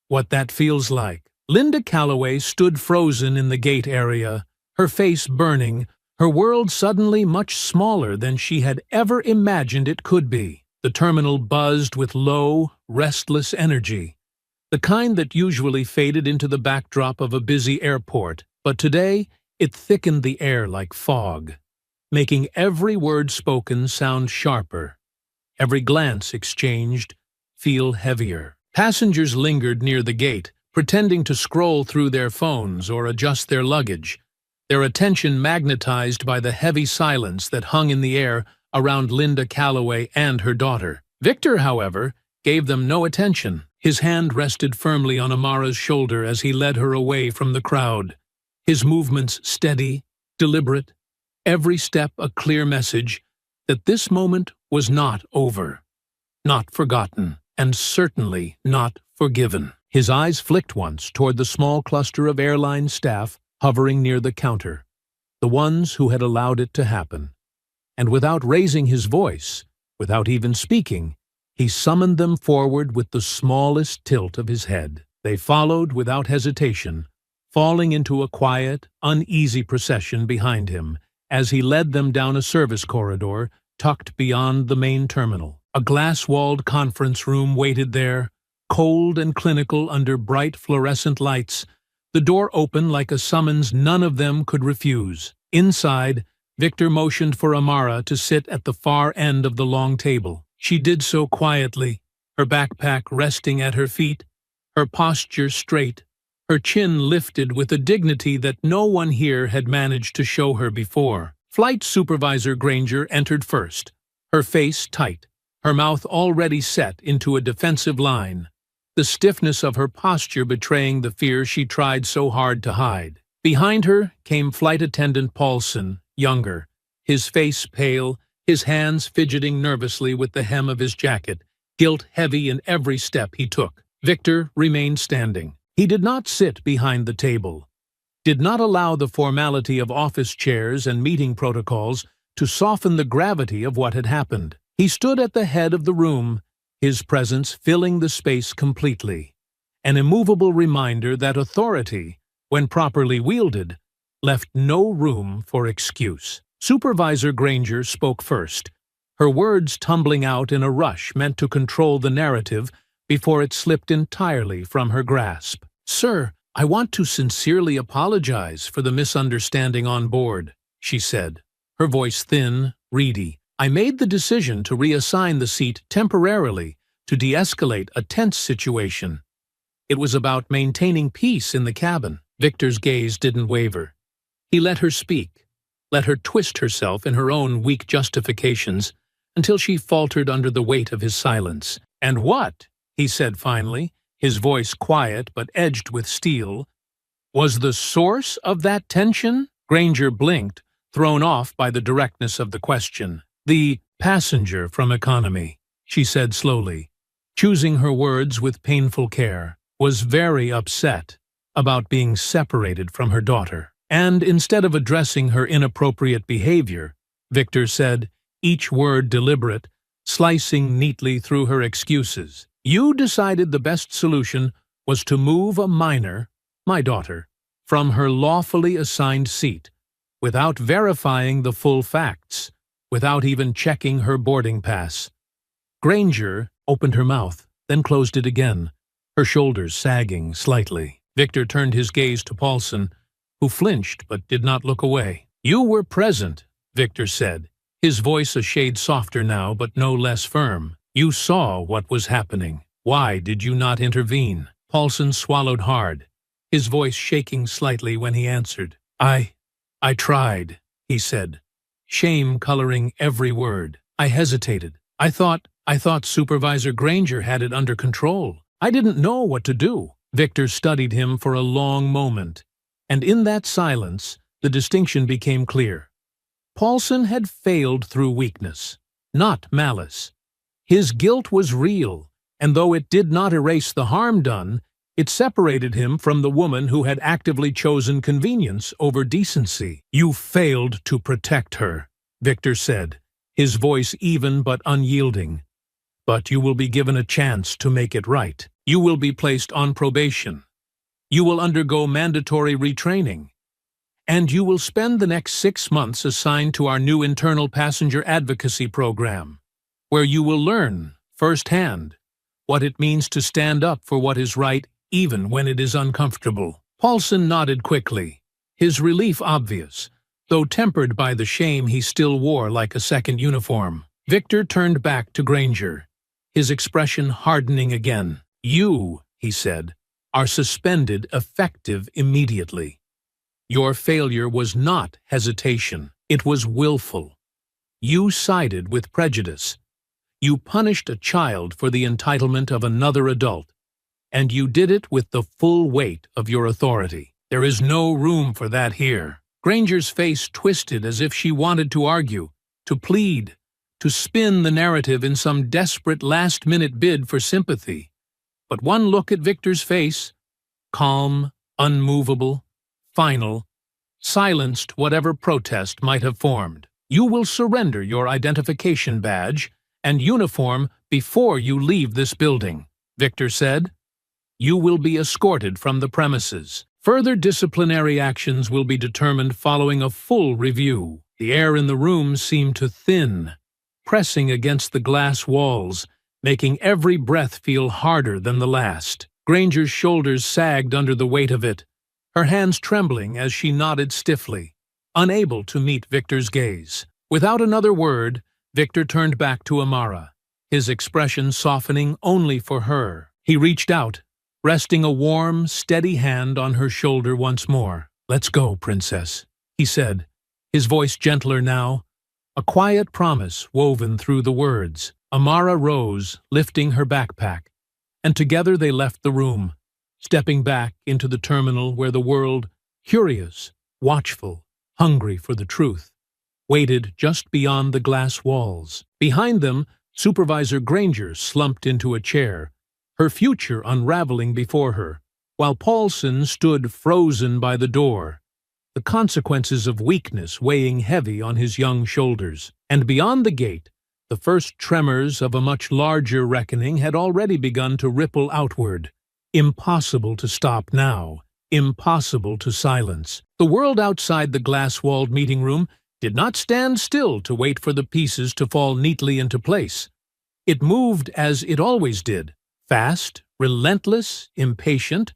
what that feels like." Linda Calloway stood frozen in the gate area, her face burning, her world suddenly much smaller than she had ever imagined it could be. The terminal buzzed with low, restless energy, the kind that usually faded into the backdrop of a busy airport, but today it thickened the air like fog, making every word spoken sound sharper, every glance exchanged feel heavier. Passengers lingered near the gate, pretending to scroll through their phones or adjust their luggage, their attention magnetized by the heavy silence that hung in the air around Linda Calloway and her daughter. Victor, however, gave them no attention. His hand rested firmly on Amara's shoulder as he led her away from the crowd, his movements steady, deliberate, every step a clear message that this moment was not over, not forgotten, and certainly not forgiven. His eyes flicked once toward the small cluster of airline staff hovering near the counter, the ones who had allowed it to happen. And without raising his voice, without even speaking, he summoned them forward with the smallest tilt of his head. They followed without hesitation, falling into a quiet, uneasy procession behind him as he led them down a service corridor tucked beyond the main terminal. A glass-walled conference room waited there, cold and clinical under bright fluorescent lights, the door open like a summons none of them could refuse. Inside, Victor motioned for Amara to sit at the far end of the long table. She did so quietly, her backpack resting at her feet, her posture straight, her chin lifted with a dignity that no one here had managed to show her before. Flight Supervisor Granger entered first, her face tight, her mouth already set into a defensive line, the stiffness of her posture betraying the fear she tried so hard to hide. Behind her came Flight Attendant Paulson, younger, his face pale, his hands fidgeting nervously with the hem of his jacket, guilt heavy in every step he took. Victor remained standing. He did not sit behind the table, did not allow the formality of office chairs and meeting protocols to soften the gravity of what had happened. He stood at the head of the room, his presence filling the space completely, an immovable reminder that authority, when properly wielded, left no room for excuse. Supervisor Granger spoke first, her words tumbling out in a rush meant to control the narrative before it slipped entirely from her grasp. "Sir, I want to sincerely apologize for the misunderstanding on board," she said, her voice thin, reedy. "I made the decision to reassign the seat temporarily to de-escalate a tense situation. It was about maintaining peace in the cabin." Victor's gaze didn't waver. He let her speak, let her twist herself in her own weak justifications until she faltered under the weight of his silence. "And what," he said finally, his voice quiet but edged with steel, "was the source of that tension?" Granger blinked, thrown off by the directness of the question. "The passenger from economy," she said slowly, choosing her words with painful care, "was very upset about being separated from her daughter." And instead of addressing her inappropriate behavior, Victor said, each word deliberate, slicing neatly through her excuses, "You decided the best solution was to move a minor, my daughter, from her lawfully assigned seat, without verifying the full facts, without even checking her boarding pass. Granger opened her mouth, then closed it again, her shoulders sagging slightly. Victor turned his gaze to Paulson, who flinched but did not look away. "You were present," Victor said, his voice a shade softer now but no less firm. "You saw what was happening. Why did you not intervene?" Paulson swallowed hard, his voice shaking slightly when he answered. I tried," he said, shame coloring every word. "I hesitated. I thought Supervisor Granger had it under control. I didn't know what to do." Victor studied him for a long moment, and in that silence, the distinction became clear. Paulson had failed through weakness, not malice. His guilt was real, and though it did not erase the harm done, it separated him from the woman who had actively chosen convenience over decency. "You failed to protect her," Victor said, his voice even but unyielding. "But you will be given a chance to make it right. You will be placed on probation. You will undergo mandatory retraining. And you will spend the next 6 months assigned to our new internal passenger advocacy program, where you will learn, firsthand, what it means to stand up for what is right even when it is uncomfortable." Paulson nodded quickly, his relief obvious, though tempered by the shame he still wore like a second uniform. Victor turned back to Granger, his expression hardening again. "You," he said, "are suspended effective immediately. Your failure was not hesitation, it was willful. You sided with prejudice. You punished a child for the entitlement of another adult, and you did it with the full weight of your authority. There is no room for that here." Granger's face twisted as if she wanted to argue, to plead, to spin the narrative in some desperate last-minute bid for sympathy. But one look at Victor's face, calm, unmovable, final, silenced whatever protest might have formed. "You will surrender your identification badge and uniform before you leave this building," Victor said. "You will be escorted from the premises. Further disciplinary actions will be determined following a full review." The air in the room seemed to thin, pressing against the glass walls, making every breath feel harder than the last. Granger's shoulders sagged under the weight of it, her hands trembling as she nodded stiffly, unable to meet Victor's gaze. Without another word, Victor turned back to Amara, his expression softening only for her. He reached out, resting a warm, steady hand on her shoulder once more. "Let's go, Princess," he said, his voice gentler now, a quiet promise woven through the words. Amara rose, lifting her backpack, and together they left the room, stepping back into the terminal where the world, curious, watchful, hungry for the truth, waited just beyond the glass walls. Behind them, Supervisor Granger slumped into a chair, her future unraveling before her, while Paulson stood frozen by the door, the consequences of weakness weighing heavy on his young shoulders. And beyond the gate, the first tremors of a much larger reckoning had already begun to ripple outward. Impossible to stop now, impossible to silence. The world outside the glass-walled meeting room did not stand still to wait for the pieces to fall neatly into place. It moved as it always did, fast, relentless, impatient,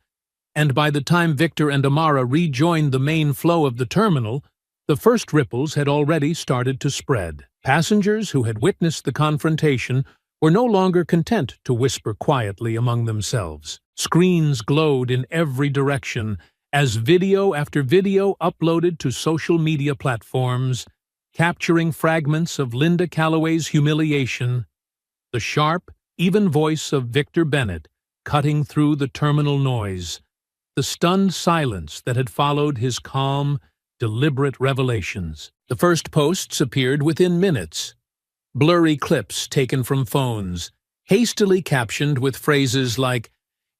and by the time Victor and Amara rejoined the main flow of the terminal, the first ripples had already started to spread. Passengers who had witnessed the confrontation were no longer content to whisper quietly among themselves. Screens glowed in every direction as video after video uploaded to social media platforms, capturing fragments of Linda Calloway's humiliation, the sharp, even voice of Victor Bennett cutting through the terminal noise, the stunned silence that had followed his calm, deliberate revelations. The first posts appeared within minutes. Blurry clips taken from phones, hastily captioned with phrases like,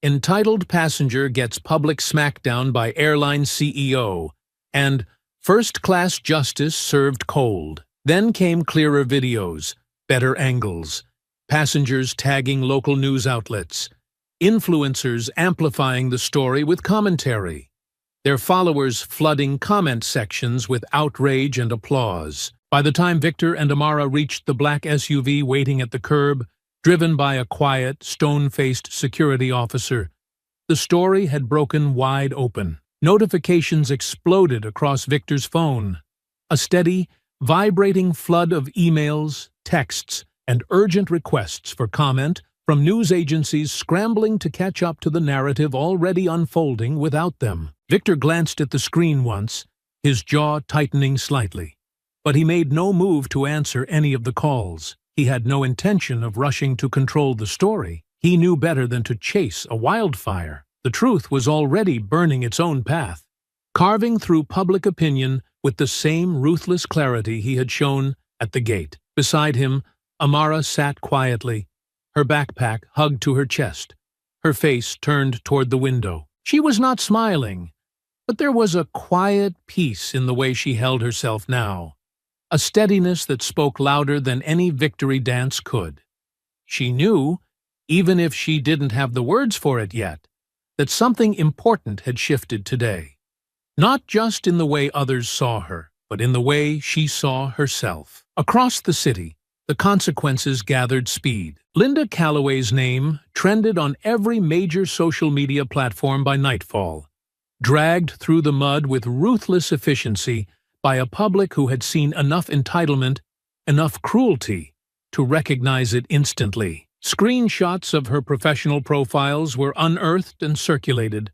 "Entitled passenger gets public smackdown by airline CEO," and "First-class justice served cold." Then came clearer videos, better angles, passengers tagging local news outlets, influencers amplifying the story with commentary, their followers flooding comment sections with outrage and applause. By the time Victor and Amara reached the black SUV waiting at the curb, driven by a quiet, stone-faced security officer, the story had broken wide open. Notifications exploded across Victor's phone. A steady, vibrating flood of emails, texts, and urgent requests for comment from news agencies scrambling to catch up to the narrative already unfolding without them. Victor glanced at the screen once, his jaw tightening slightly. But he made no move to answer any of the calls. He had no intention of rushing to control the story. He knew better than to chase a wildfire. The truth was already burning its own path, carving through public opinion with the same ruthless clarity he had shown at the gate. Beside him, Amara sat quietly, her backpack hugged to her chest, her face turned toward the window. She was not smiling, but there was a quiet peace in the way she held herself now, a steadiness that spoke louder than any victory dance could. She knew, even if she didn't have the words for it yet, that something important had shifted today. Not just in the way others saw her, but in the way she saw herself. Across the city, the consequences gathered speed. Linda Calloway's name trended on every major social media platform by nightfall, dragged through the mud with ruthless efficiency by a public who had seen enough entitlement, enough cruelty, to recognize it instantly. Screenshots of her professional profiles were unearthed and circulated.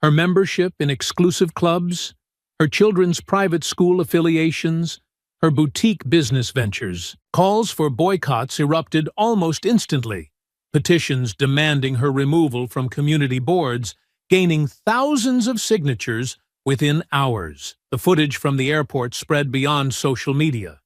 Her membership in exclusive clubs, her children's private school affiliations, her boutique business ventures. Calls for boycotts erupted almost instantly, petitions demanding her removal from community boards, gaining thousands of signatures within hours. The footage from the airport spread beyond social media,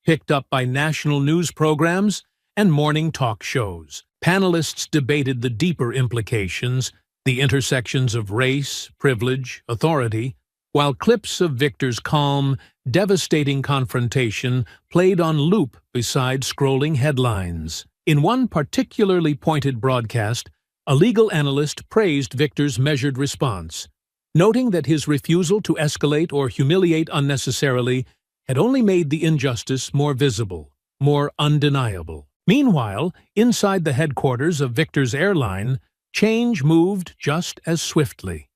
picked up by national news programs and morning talk shows. Panelists debated the deeper implications, the intersections of race, privilege, authority, while clips of Victor's calm, devastating confrontation played on loop beside scrolling headlines. In one particularly pointed broadcast, a legal analyst praised Victor's measured response, noting that his refusal to escalate or humiliate unnecessarily had only made the injustice more visible, more undeniable. Meanwhile, inside the headquarters of Victor's airline, change moved just as swiftly.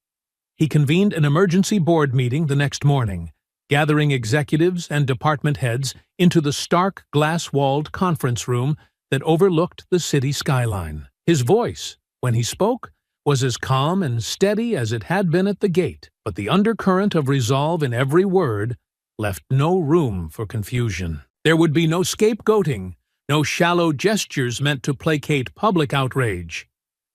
He convened an emergency board meeting the next morning, gathering executives and department heads into the stark glass-walled conference room that overlooked the city skyline. His voice, when he spoke, was as calm and steady as it had been at the gate, but the undercurrent of resolve in every word left no room for confusion. There would be no scapegoating, no shallow gestures meant to placate public outrage.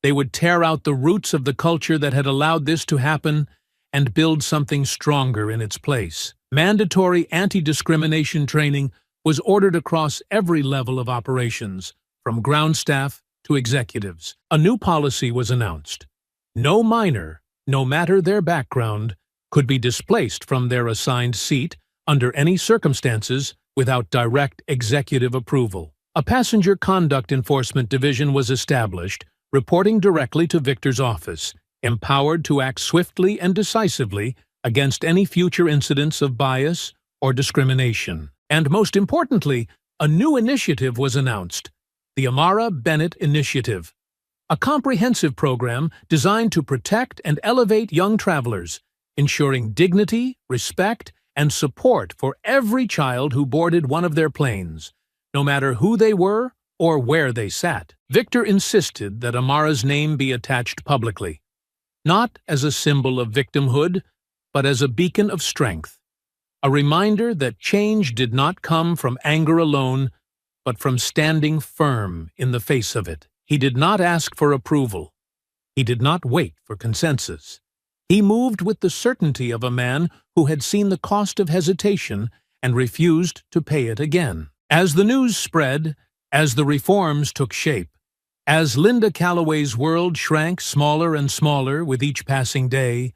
They would tear out the roots of the culture that had allowed this to happen and build something stronger in its place. Mandatory anti-discrimination training was ordered across every level of operations, from ground staff to executives. A new policy was announced. No minor, no matter their background, could be displaced from their assigned seat under any circumstances without direct executive approval. A passenger conduct enforcement division was established, reporting directly to Victor's office, empowered to act swiftly and decisively against any future incidents of bias or discrimination. And most importantly, a new initiative was announced, the Amara Bennett Initiative, a comprehensive program designed to protect and elevate young travelers, ensuring dignity, respect, and support for every child who boarded one of their planes, no matter who they were or where they sat. Victor insisted that Amara's name be attached publicly, not as a symbol of victimhood, but as a beacon of strength, a reminder that change did not come from anger alone, but from standing firm in the face of it. He did not ask for approval. He did not wait for consensus. He moved with the certainty of a man who had seen the cost of hesitation and refused to pay it again. As the news spread, as the reforms took shape, as Linda Calloway's world shrank smaller and smaller with each passing day,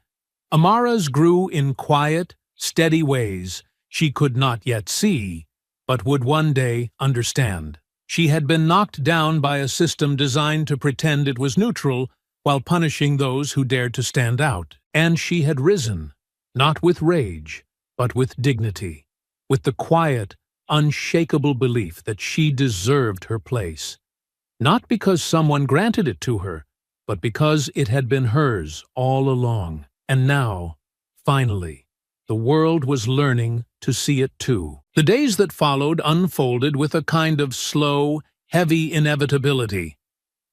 Amara's grew in quiet, steady ways she could not yet see, but would one day understand. She had been knocked down by a system designed to pretend it was neutral while punishing those who dared to stand out. And she had risen, not with rage, but with dignity, with the quiet, unshakable belief that she deserved her place. Not because someone granted it to her, but because it had been hers all along. And now, finally, the world was learning to see it too. The days that followed unfolded with a kind of slow, heavy inevitability,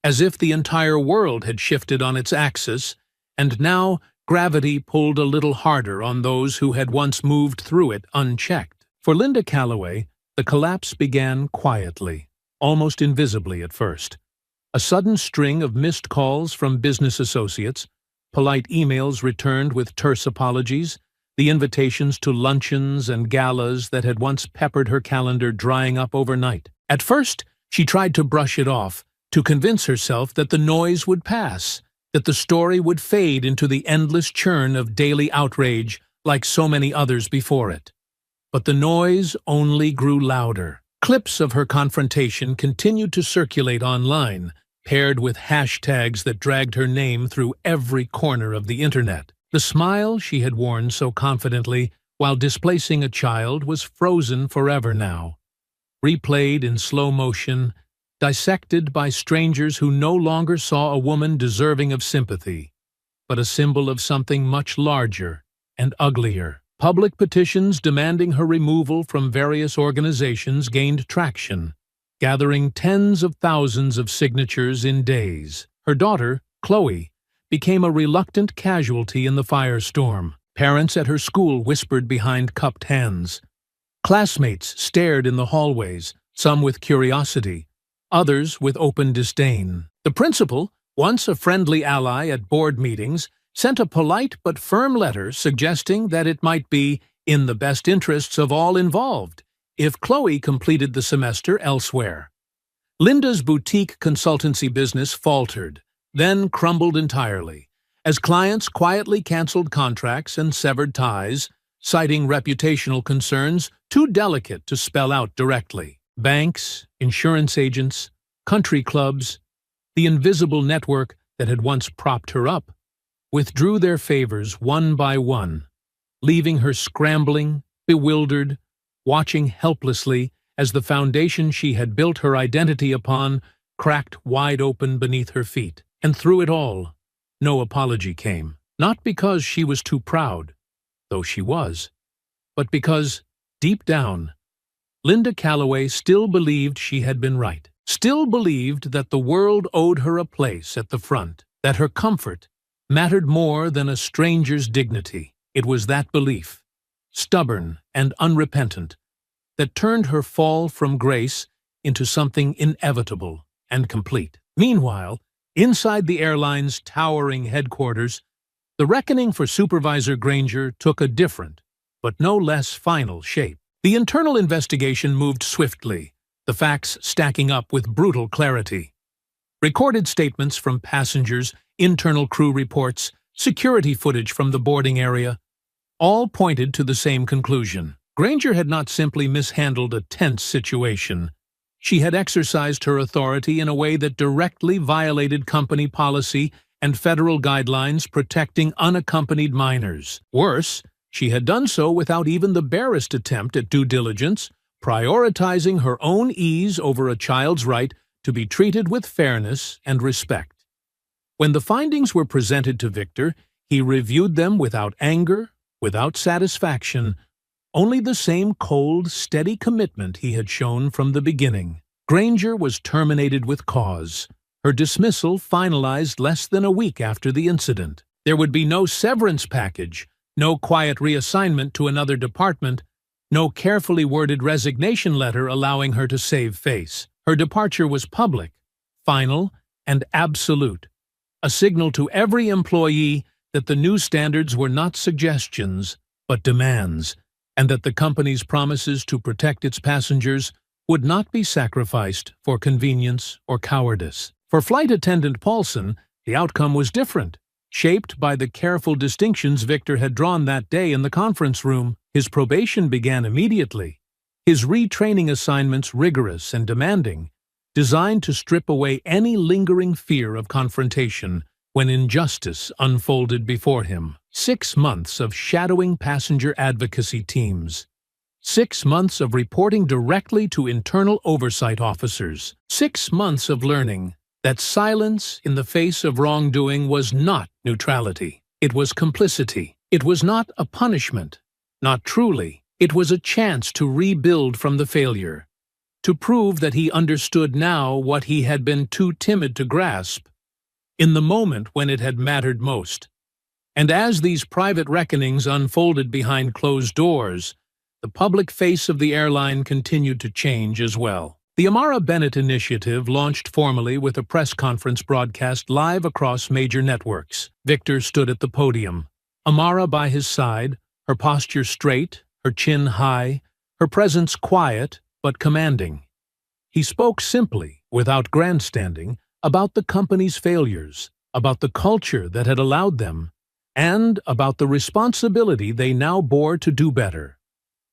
as if the entire world had shifted on its axis, and now gravity pulled a little harder on those who had once moved through it unchecked. For Linda Calloway, the collapse began quietly, almost invisibly at first. A sudden string of missed calls from business associates, polite emails returned with terse apologies, the invitations to luncheons and galas that had once peppered her calendar drying up overnight. At first, she tried to brush it off, to convince herself that the noise would pass, that the story would fade into the endless churn of daily outrage like so many others before it. But the noise only grew louder. Clips of her confrontation continued to circulate online, paired with hashtags that dragged her name through every corner of the internet. The smile she had worn so confidently while displacing a child was frozen forever now, replayed in slow motion, dissected by strangers who no longer saw a woman deserving of sympathy, but a symbol of something much larger and uglier. Public petitions demanding her removal from various organizations gained traction, gathering tens of thousands of signatures in days. Her daughter, Chloe, became a reluctant casualty in the firestorm. Parents at her school whispered behind cupped hands. Classmates stared in the hallways, some with curiosity, others with open disdain. The principal, once a friendly ally at board meetings, sent a polite but firm letter suggesting that it might be in the best interests of all involved if Chloe completed the semester elsewhere. Linda's boutique consultancy business faltered, then crumbled entirely, as clients quietly canceled contracts and severed ties, citing reputational concerns too delicate to spell out directly. Banks, insurance agents, country clubs, the invisible network that had once propped her up, withdrew their favors one by one, leaving her scrambling, bewildered, watching helplessly as the foundation she had built her identity upon cracked wide open beneath her feet. And through it all, no apology came. Not because she was too proud, though she was, but because, deep down, Linda Calloway still believed she had been right, still believed that the world owed her a place at the front, that her comfort mattered more than a stranger's dignity. It was that belief, stubborn and unrepentant, that turned her fall from grace into something inevitable and complete. Meanwhile, inside the airline's towering headquarters, the reckoning for Supervisor Granger took a different, but no less final shape. The internal investigation moved swiftly, the facts stacking up with brutal clarity. Recorded statements from passengers, internal crew reports, security footage from the boarding area, all pointed to the same conclusion. Granger had not simply mishandled a tense situation. She had exercised her authority in a way that directly violated company policy and federal guidelines protecting unaccompanied minors. Worse, she had done so without even the barest attempt at due diligence, prioritizing her own ease over a child's right to be treated with fairness and respect. When the findings were presented to Victor, he reviewed them without anger, without satisfaction, only the same cold, steady commitment he had shown from the beginning. Granger was terminated with cause, her dismissal finalized less than a week after the incident. There would be no severance package, no quiet reassignment to another department, no carefully worded resignation letter allowing her to save face. Her departure was public, final, and absolute, a signal to every employee that the new standards were not suggestions, but demands, and that the company's promises to protect its passengers would not be sacrificed for convenience or cowardice. For Flight Attendant Paulson, the outcome was different, shaped by the careful distinctions Victor had drawn that day in the conference room. His probation began immediately, his retraining assignments rigorous and demanding, designed to strip away any lingering fear of confrontation when injustice unfolded before him. 6 months of shadowing passenger advocacy teams, 6 months of reporting directly to internal oversight officers. 6 months of learning that silence in the face of wrongdoing was not neutrality. It was complicity. It was not a punishment. Not truly. It was a chance to rebuild from the failure, to prove that he understood now what he had been too timid to grasp in the moment when it had mattered most. And as these private reckonings unfolded behind closed doors, the public face of the airline continued to change as well. The Amara Bennett initiative launched formally with a press conference broadcast live across major networks. Victor stood at the podium, Amara by his side, her posture straight, her chin high, her presence quiet but commanding. He spoke simply, without grandstanding, about the company's failures, about the culture that had allowed them, and about the responsibility they now bore to do better.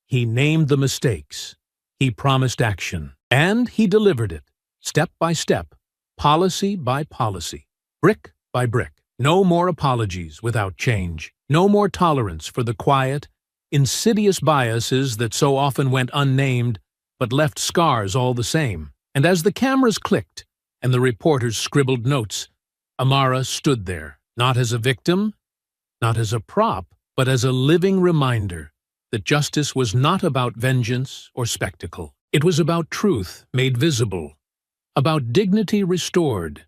He named the mistakes. He promised action. And he delivered it, step by step, policy by policy, brick by brick. No more apologies without change. No more tolerance for the quiet, insidious biases that so often went unnamed but left scars all the same. And as the cameras clicked and the reporters scribbled notes, Amara stood there, not as a victim, not as a prop, but as a living reminder that justice was not about vengeance or spectacle. It was about truth made visible, about dignity restored,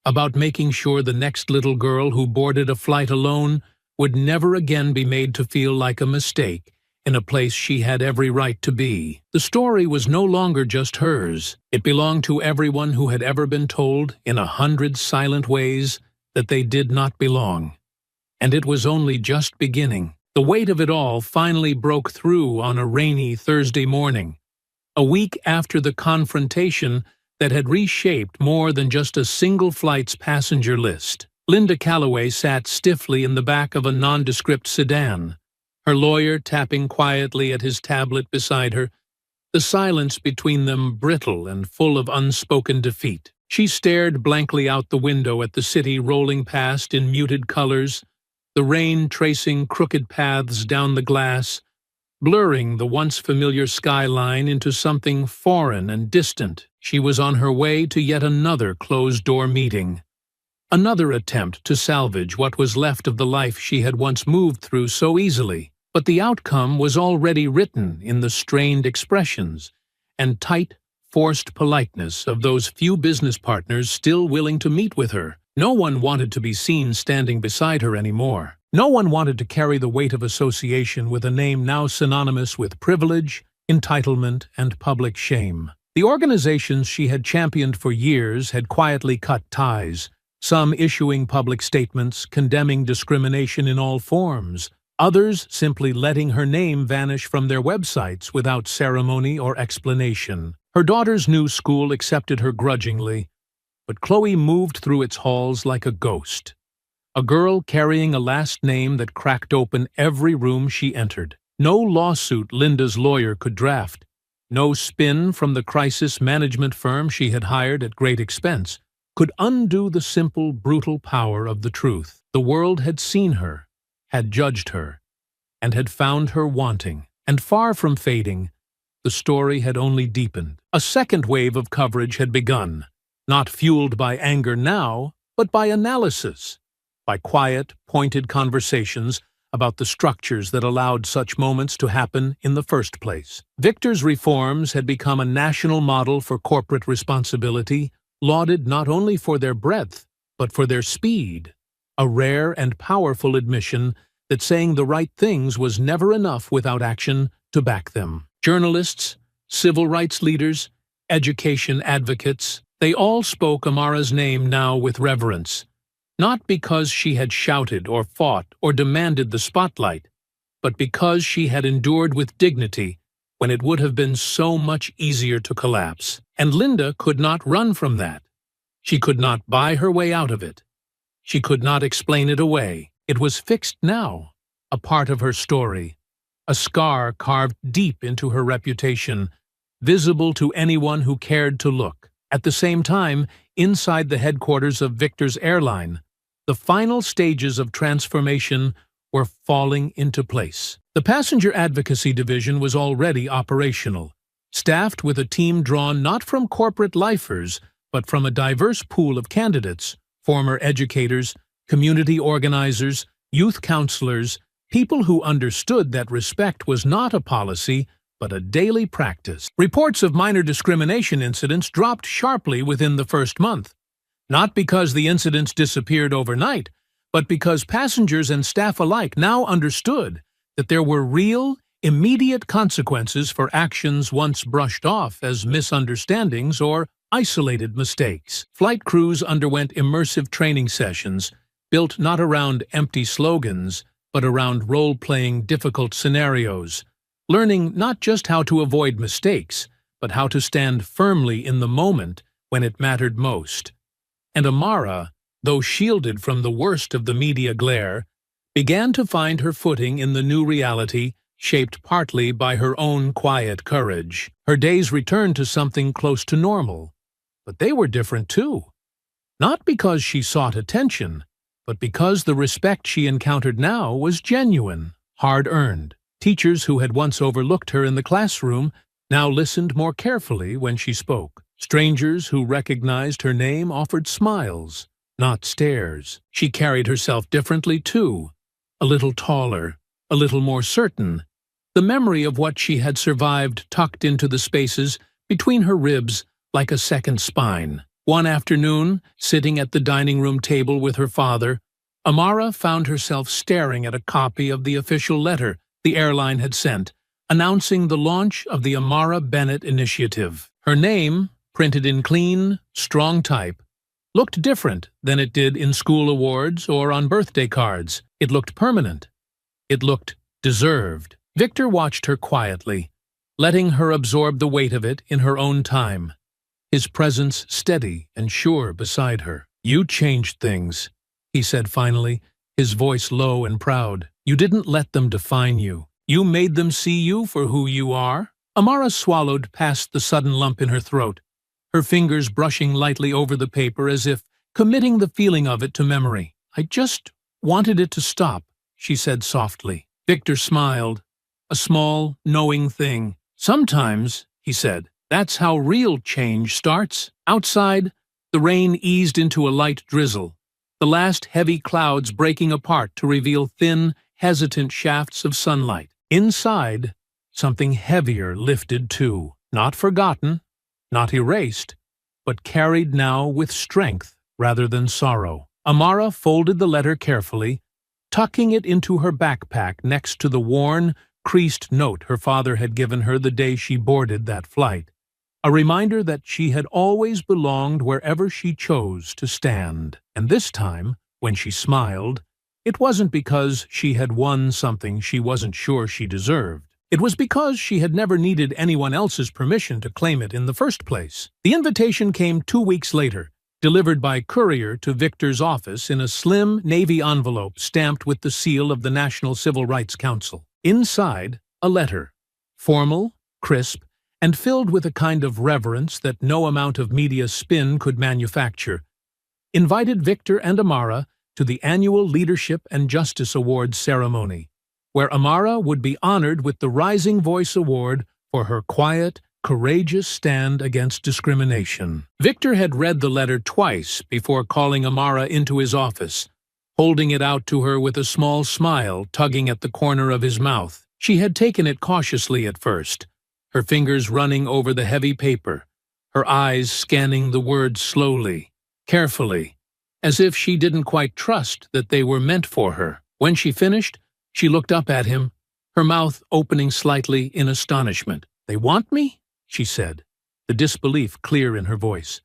about making sure the next little girl who boarded a flight alone would never again be made to feel like a mistake in a place she had every right to be. The story was no longer just hers. It belonged to everyone who had ever been told in 100 silent ways that they did not belong. And it was only just beginning. The weight of it all finally broke through on a rainy Thursday morning, a week after the confrontation that had reshaped more than just a single flight's passenger list. Linda Calloway sat stiffly in the back of a nondescript sedan, her lawyer tapping quietly at his tablet beside her, the silence between them brittle and full of unspoken defeat. She stared blankly out the window at the city rolling past in muted colors, the rain tracing crooked paths down the glass, blurring the once familiar skyline into something foreign and distant. She was on her way to yet another closed-door meeting, another attempt to salvage what was left of the life she had once moved through so easily. But the outcome was already written in the strained expressions and tight, forced politeness of those few business partners still willing to meet with her. No one wanted to be seen standing beside her anymore. No one wanted to carry the weight of association with a name now synonymous with privilege, entitlement, and public shame. The organizations she had championed for years had quietly cut ties, some issuing public statements condemning discrimination in all forms, others simply letting her name vanish from their websites without ceremony or explanation. Her daughter's new school accepted her grudgingly, but Chloe moved through its halls like a ghost. A girl carrying a last name that cracked open every room she entered. No lawsuit Linda's lawyer could draft, no spin from the crisis management firm she had hired at great expense, could undo the simple, brutal power of the truth. The world had seen her, had judged her, and had found her wanting. And far from fading, the story had only deepened. A second wave of coverage had begun, not fueled by anger now, but by analysis, by quiet, pointed conversations about the structures that allowed such moments to happen in the first place. Victor's reforms had become a national model for corporate responsibility, lauded not only for their breadth, but for their speed, a rare and powerful admission that saying the right things was never enough without action to back them. Journalists, civil rights leaders, education advocates, they all spoke Amara's name now with reverence, not because she had shouted or fought or demanded the spotlight, but because she had endured with dignity when it would have been so much easier to collapse. And Linda could not run from that. She could not buy her way out of it. She could not explain it away. It was fixed now, a part of her story, a scar carved deep into her reputation, visible to anyone who cared to look. At the same time, inside the headquarters of Victor's airline, the final stages of transformation were falling into place. The Passenger Advocacy Division was already operational, staffed with a team drawn not from corporate lifers, but from a diverse pool of candidates, former educators, community organizers, youth counselors, people who understood that respect was not a policy, but a daily practice. Reports of minor discrimination incidents dropped sharply within the first month, not because the incidents disappeared overnight, but because passengers and staff alike now understood that there were real, immediate consequences for actions once brushed off as misunderstandings or isolated mistakes. Flight crews underwent immersive training sessions, built not around empty slogans, but around role-playing difficult scenarios, learning not just how to avoid mistakes, but how to stand firmly in the moment when it mattered most. And Amara, though shielded from the worst of the media glare, began to find her footing in the new reality, shaped partly by her own quiet courage. Her days returned to something close to normal, but they were different too. Not because she sought attention, but because the respect she encountered now was genuine, hard-earned. Teachers who had once overlooked her in the classroom now listened more carefully when she spoke. Strangers who recognized her name offered smiles, not stares. She carried herself differently too, a little taller, a little more certain. The memory of what she had survived tucked into the spaces between her ribs like a second spine. One afternoon, sitting at the dining room table with her father, Amara found herself staring at a copy of the official letter the airline had sent, announcing the launch of the Amara Bennett Initiative. Her name, printed in clean, strong type, looked different than it did in school awards or on birthday cards. It looked permanent. It looked deserved. Victor watched her quietly, letting her absorb the weight of it in her own time, his presence steady and sure beside her. "You changed things," he said finally, his voice low and proud. "You didn't let them define you. You made them see you for who you are." Amara swallowed past the sudden lump in her throat, her fingers brushing lightly over the paper as if committing the feeling of it to memory. "I just wanted it to stop," she said softly. Victor smiled, a small, knowing thing. "Sometimes," he said, "that's how real change starts." Outside, the rain eased into a light drizzle, the last heavy clouds breaking apart to reveal thin, hesitant shafts of sunlight. Inside, something heavier lifted too, not forgotten, not erased, but carried now with strength rather than sorrow. Amara folded the letter carefully, tucking it into her backpack next to the worn, creased note her father had given her the day she boarded that flight, a reminder that she had always belonged wherever she chose to stand. And this time, when she smiled, it wasn't because she had won something she wasn't sure she deserved. It was because she had never needed anyone else's permission to claim it in the first place. The invitation came 2 weeks later, delivered by courier to Victor's office in a slim navy envelope stamped with the seal of the National Civil Rights Council. Inside, a letter, formal, crisp, and filled with a kind of reverence that no amount of media spin could manufacture, invited Victor and Amara to the annual Leadership and Justice Awards ceremony, where Amara would be honored with the Rising Voice Award for her quiet, courageous stand against discrimination. Victor had read the letter twice before calling Amara into his office, holding it out to her with a small smile tugging at the corner of his mouth. She had taken it cautiously at first, her fingers running over the heavy paper, her eyes scanning the words slowly, carefully, as if she didn't quite trust that they were meant for her. When she finished, she looked up at him, her mouth opening slightly in astonishment. "They want me?" she said, the disbelief clear in her voice.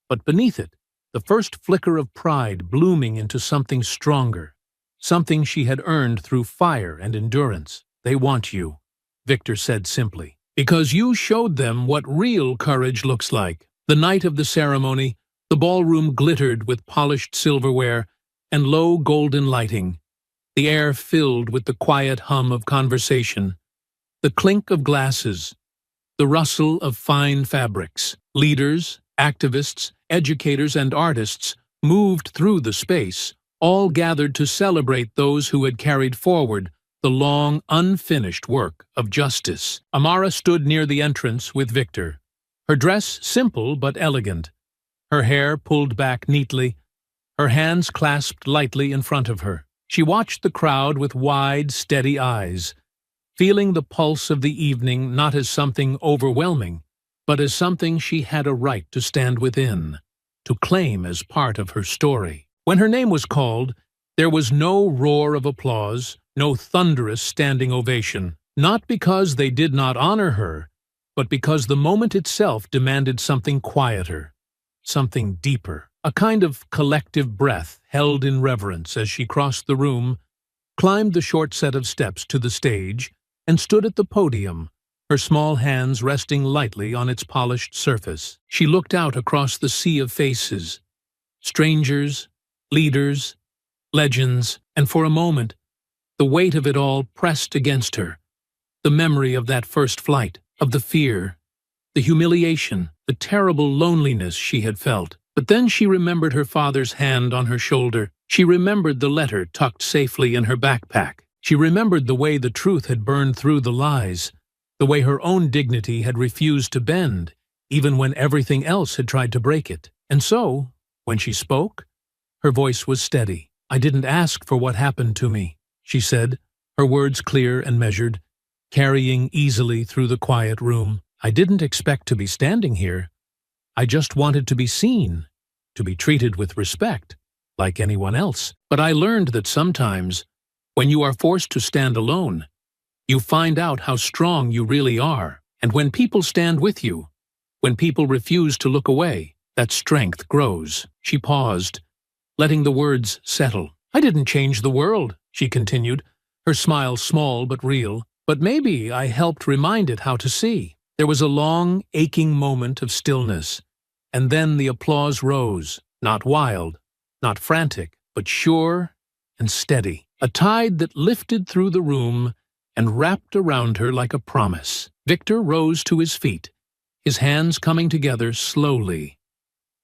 But beneath it, the first flicker of pride blooming into something stronger, something she had earned through fire and endurance. "They want you," Victor said simply, "because you showed them what real courage looks like." The night of the ceremony, the ballroom glittered with polished silverware and low golden lighting, the air filled with the quiet hum of conversation, the clink of glasses, the rustle of fine fabrics. Leaders, activists, educators, and artists moved through the space, all gathered to celebrate those who had carried forward the long, unfinished work of justice. Amara stood near the entrance with Victor, her dress simple but elegant, her hair pulled back neatly, her hands clasped lightly in front of her. She watched the crowd with wide, steady eyes, feeling the pulse of the evening not as something overwhelming, but as something she had a right to stand within, to claim as part of her story. When her name was called, there was no roar of applause, no thunderous standing ovation, not because they did not honor her, but because the moment itself demanded something quieter, something deeper. A kind of collective breath held in reverence as she crossed the room, climbed the short set of steps to the stage, and stood at the podium, her small hands resting lightly on its polished surface. She looked out across the sea of faces, strangers, leaders, legends, and for a moment, the weight of it all pressed against her. The memory of that first flight, of the fear, the humiliation, the terrible loneliness she had felt. But then she remembered her father's hand on her shoulder. She remembered the letter tucked safely in her backpack. She remembered the way the truth had burned through the lies, the way her own dignity had refused to bend, even when everything else had tried to break it. And so, when she spoke, her voice was steady. "I didn't ask for what happened to me," she said, her words clear and measured, carrying easily through the quiet room. "I didn't expect to be standing here. I just wanted to be seen, to be treated with respect, like anyone else. But I learned that sometimes, when you are forced to stand alone, you find out how strong you really are. And when people stand with you, when people refuse to look away, that strength grows." She paused, letting the words settle. "I didn't change the world," she continued, her smile small but real. "But maybe I helped remind it how to see." There was a long, aching moment of stillness, and then the applause rose, not wild, not frantic, but sure and steady. A tide that lifted through the room and wrapped around her like a promise. Victor rose to his feet, his hands coming together slowly,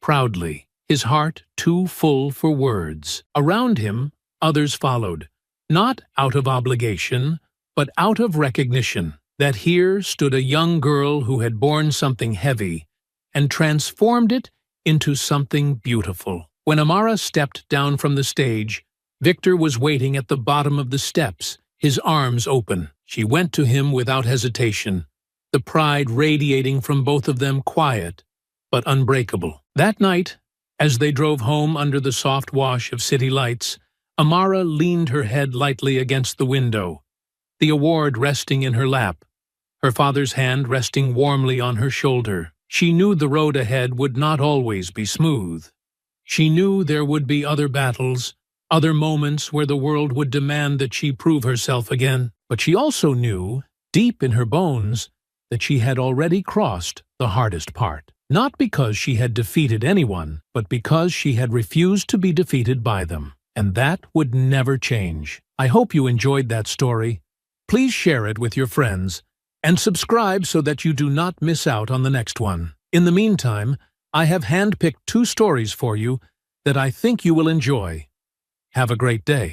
proudly, his heart too full for words. Around him, others followed, not out of obligation, but out of recognition that here stood a young girl who had borne something heavy and transformed it into something beautiful. When Amara stepped down from the stage, Victor was waiting at the bottom of the steps, his arms open. She went to him without hesitation, the pride radiating from both of them, quiet but unbreakable. That night, as they drove home under the soft wash of city lights, Amara leaned her head lightly against the window, the award resting in her lap, her father's hand resting warmly on her shoulder. She knew the road ahead would not always be smooth. She knew there would be other battles, other moments where the world would demand that she prove herself again. But she also knew, deep in her bones, that she had already crossed the hardest part. Not because she had defeated anyone, but because she had refused to be defeated by them. And that would never change. I hope you enjoyed that story. Please share it with your friends, and subscribe so that you do not miss out on the next one. In the meantime, I have handpicked 2 stories for you that I think you will enjoy. Have a great day.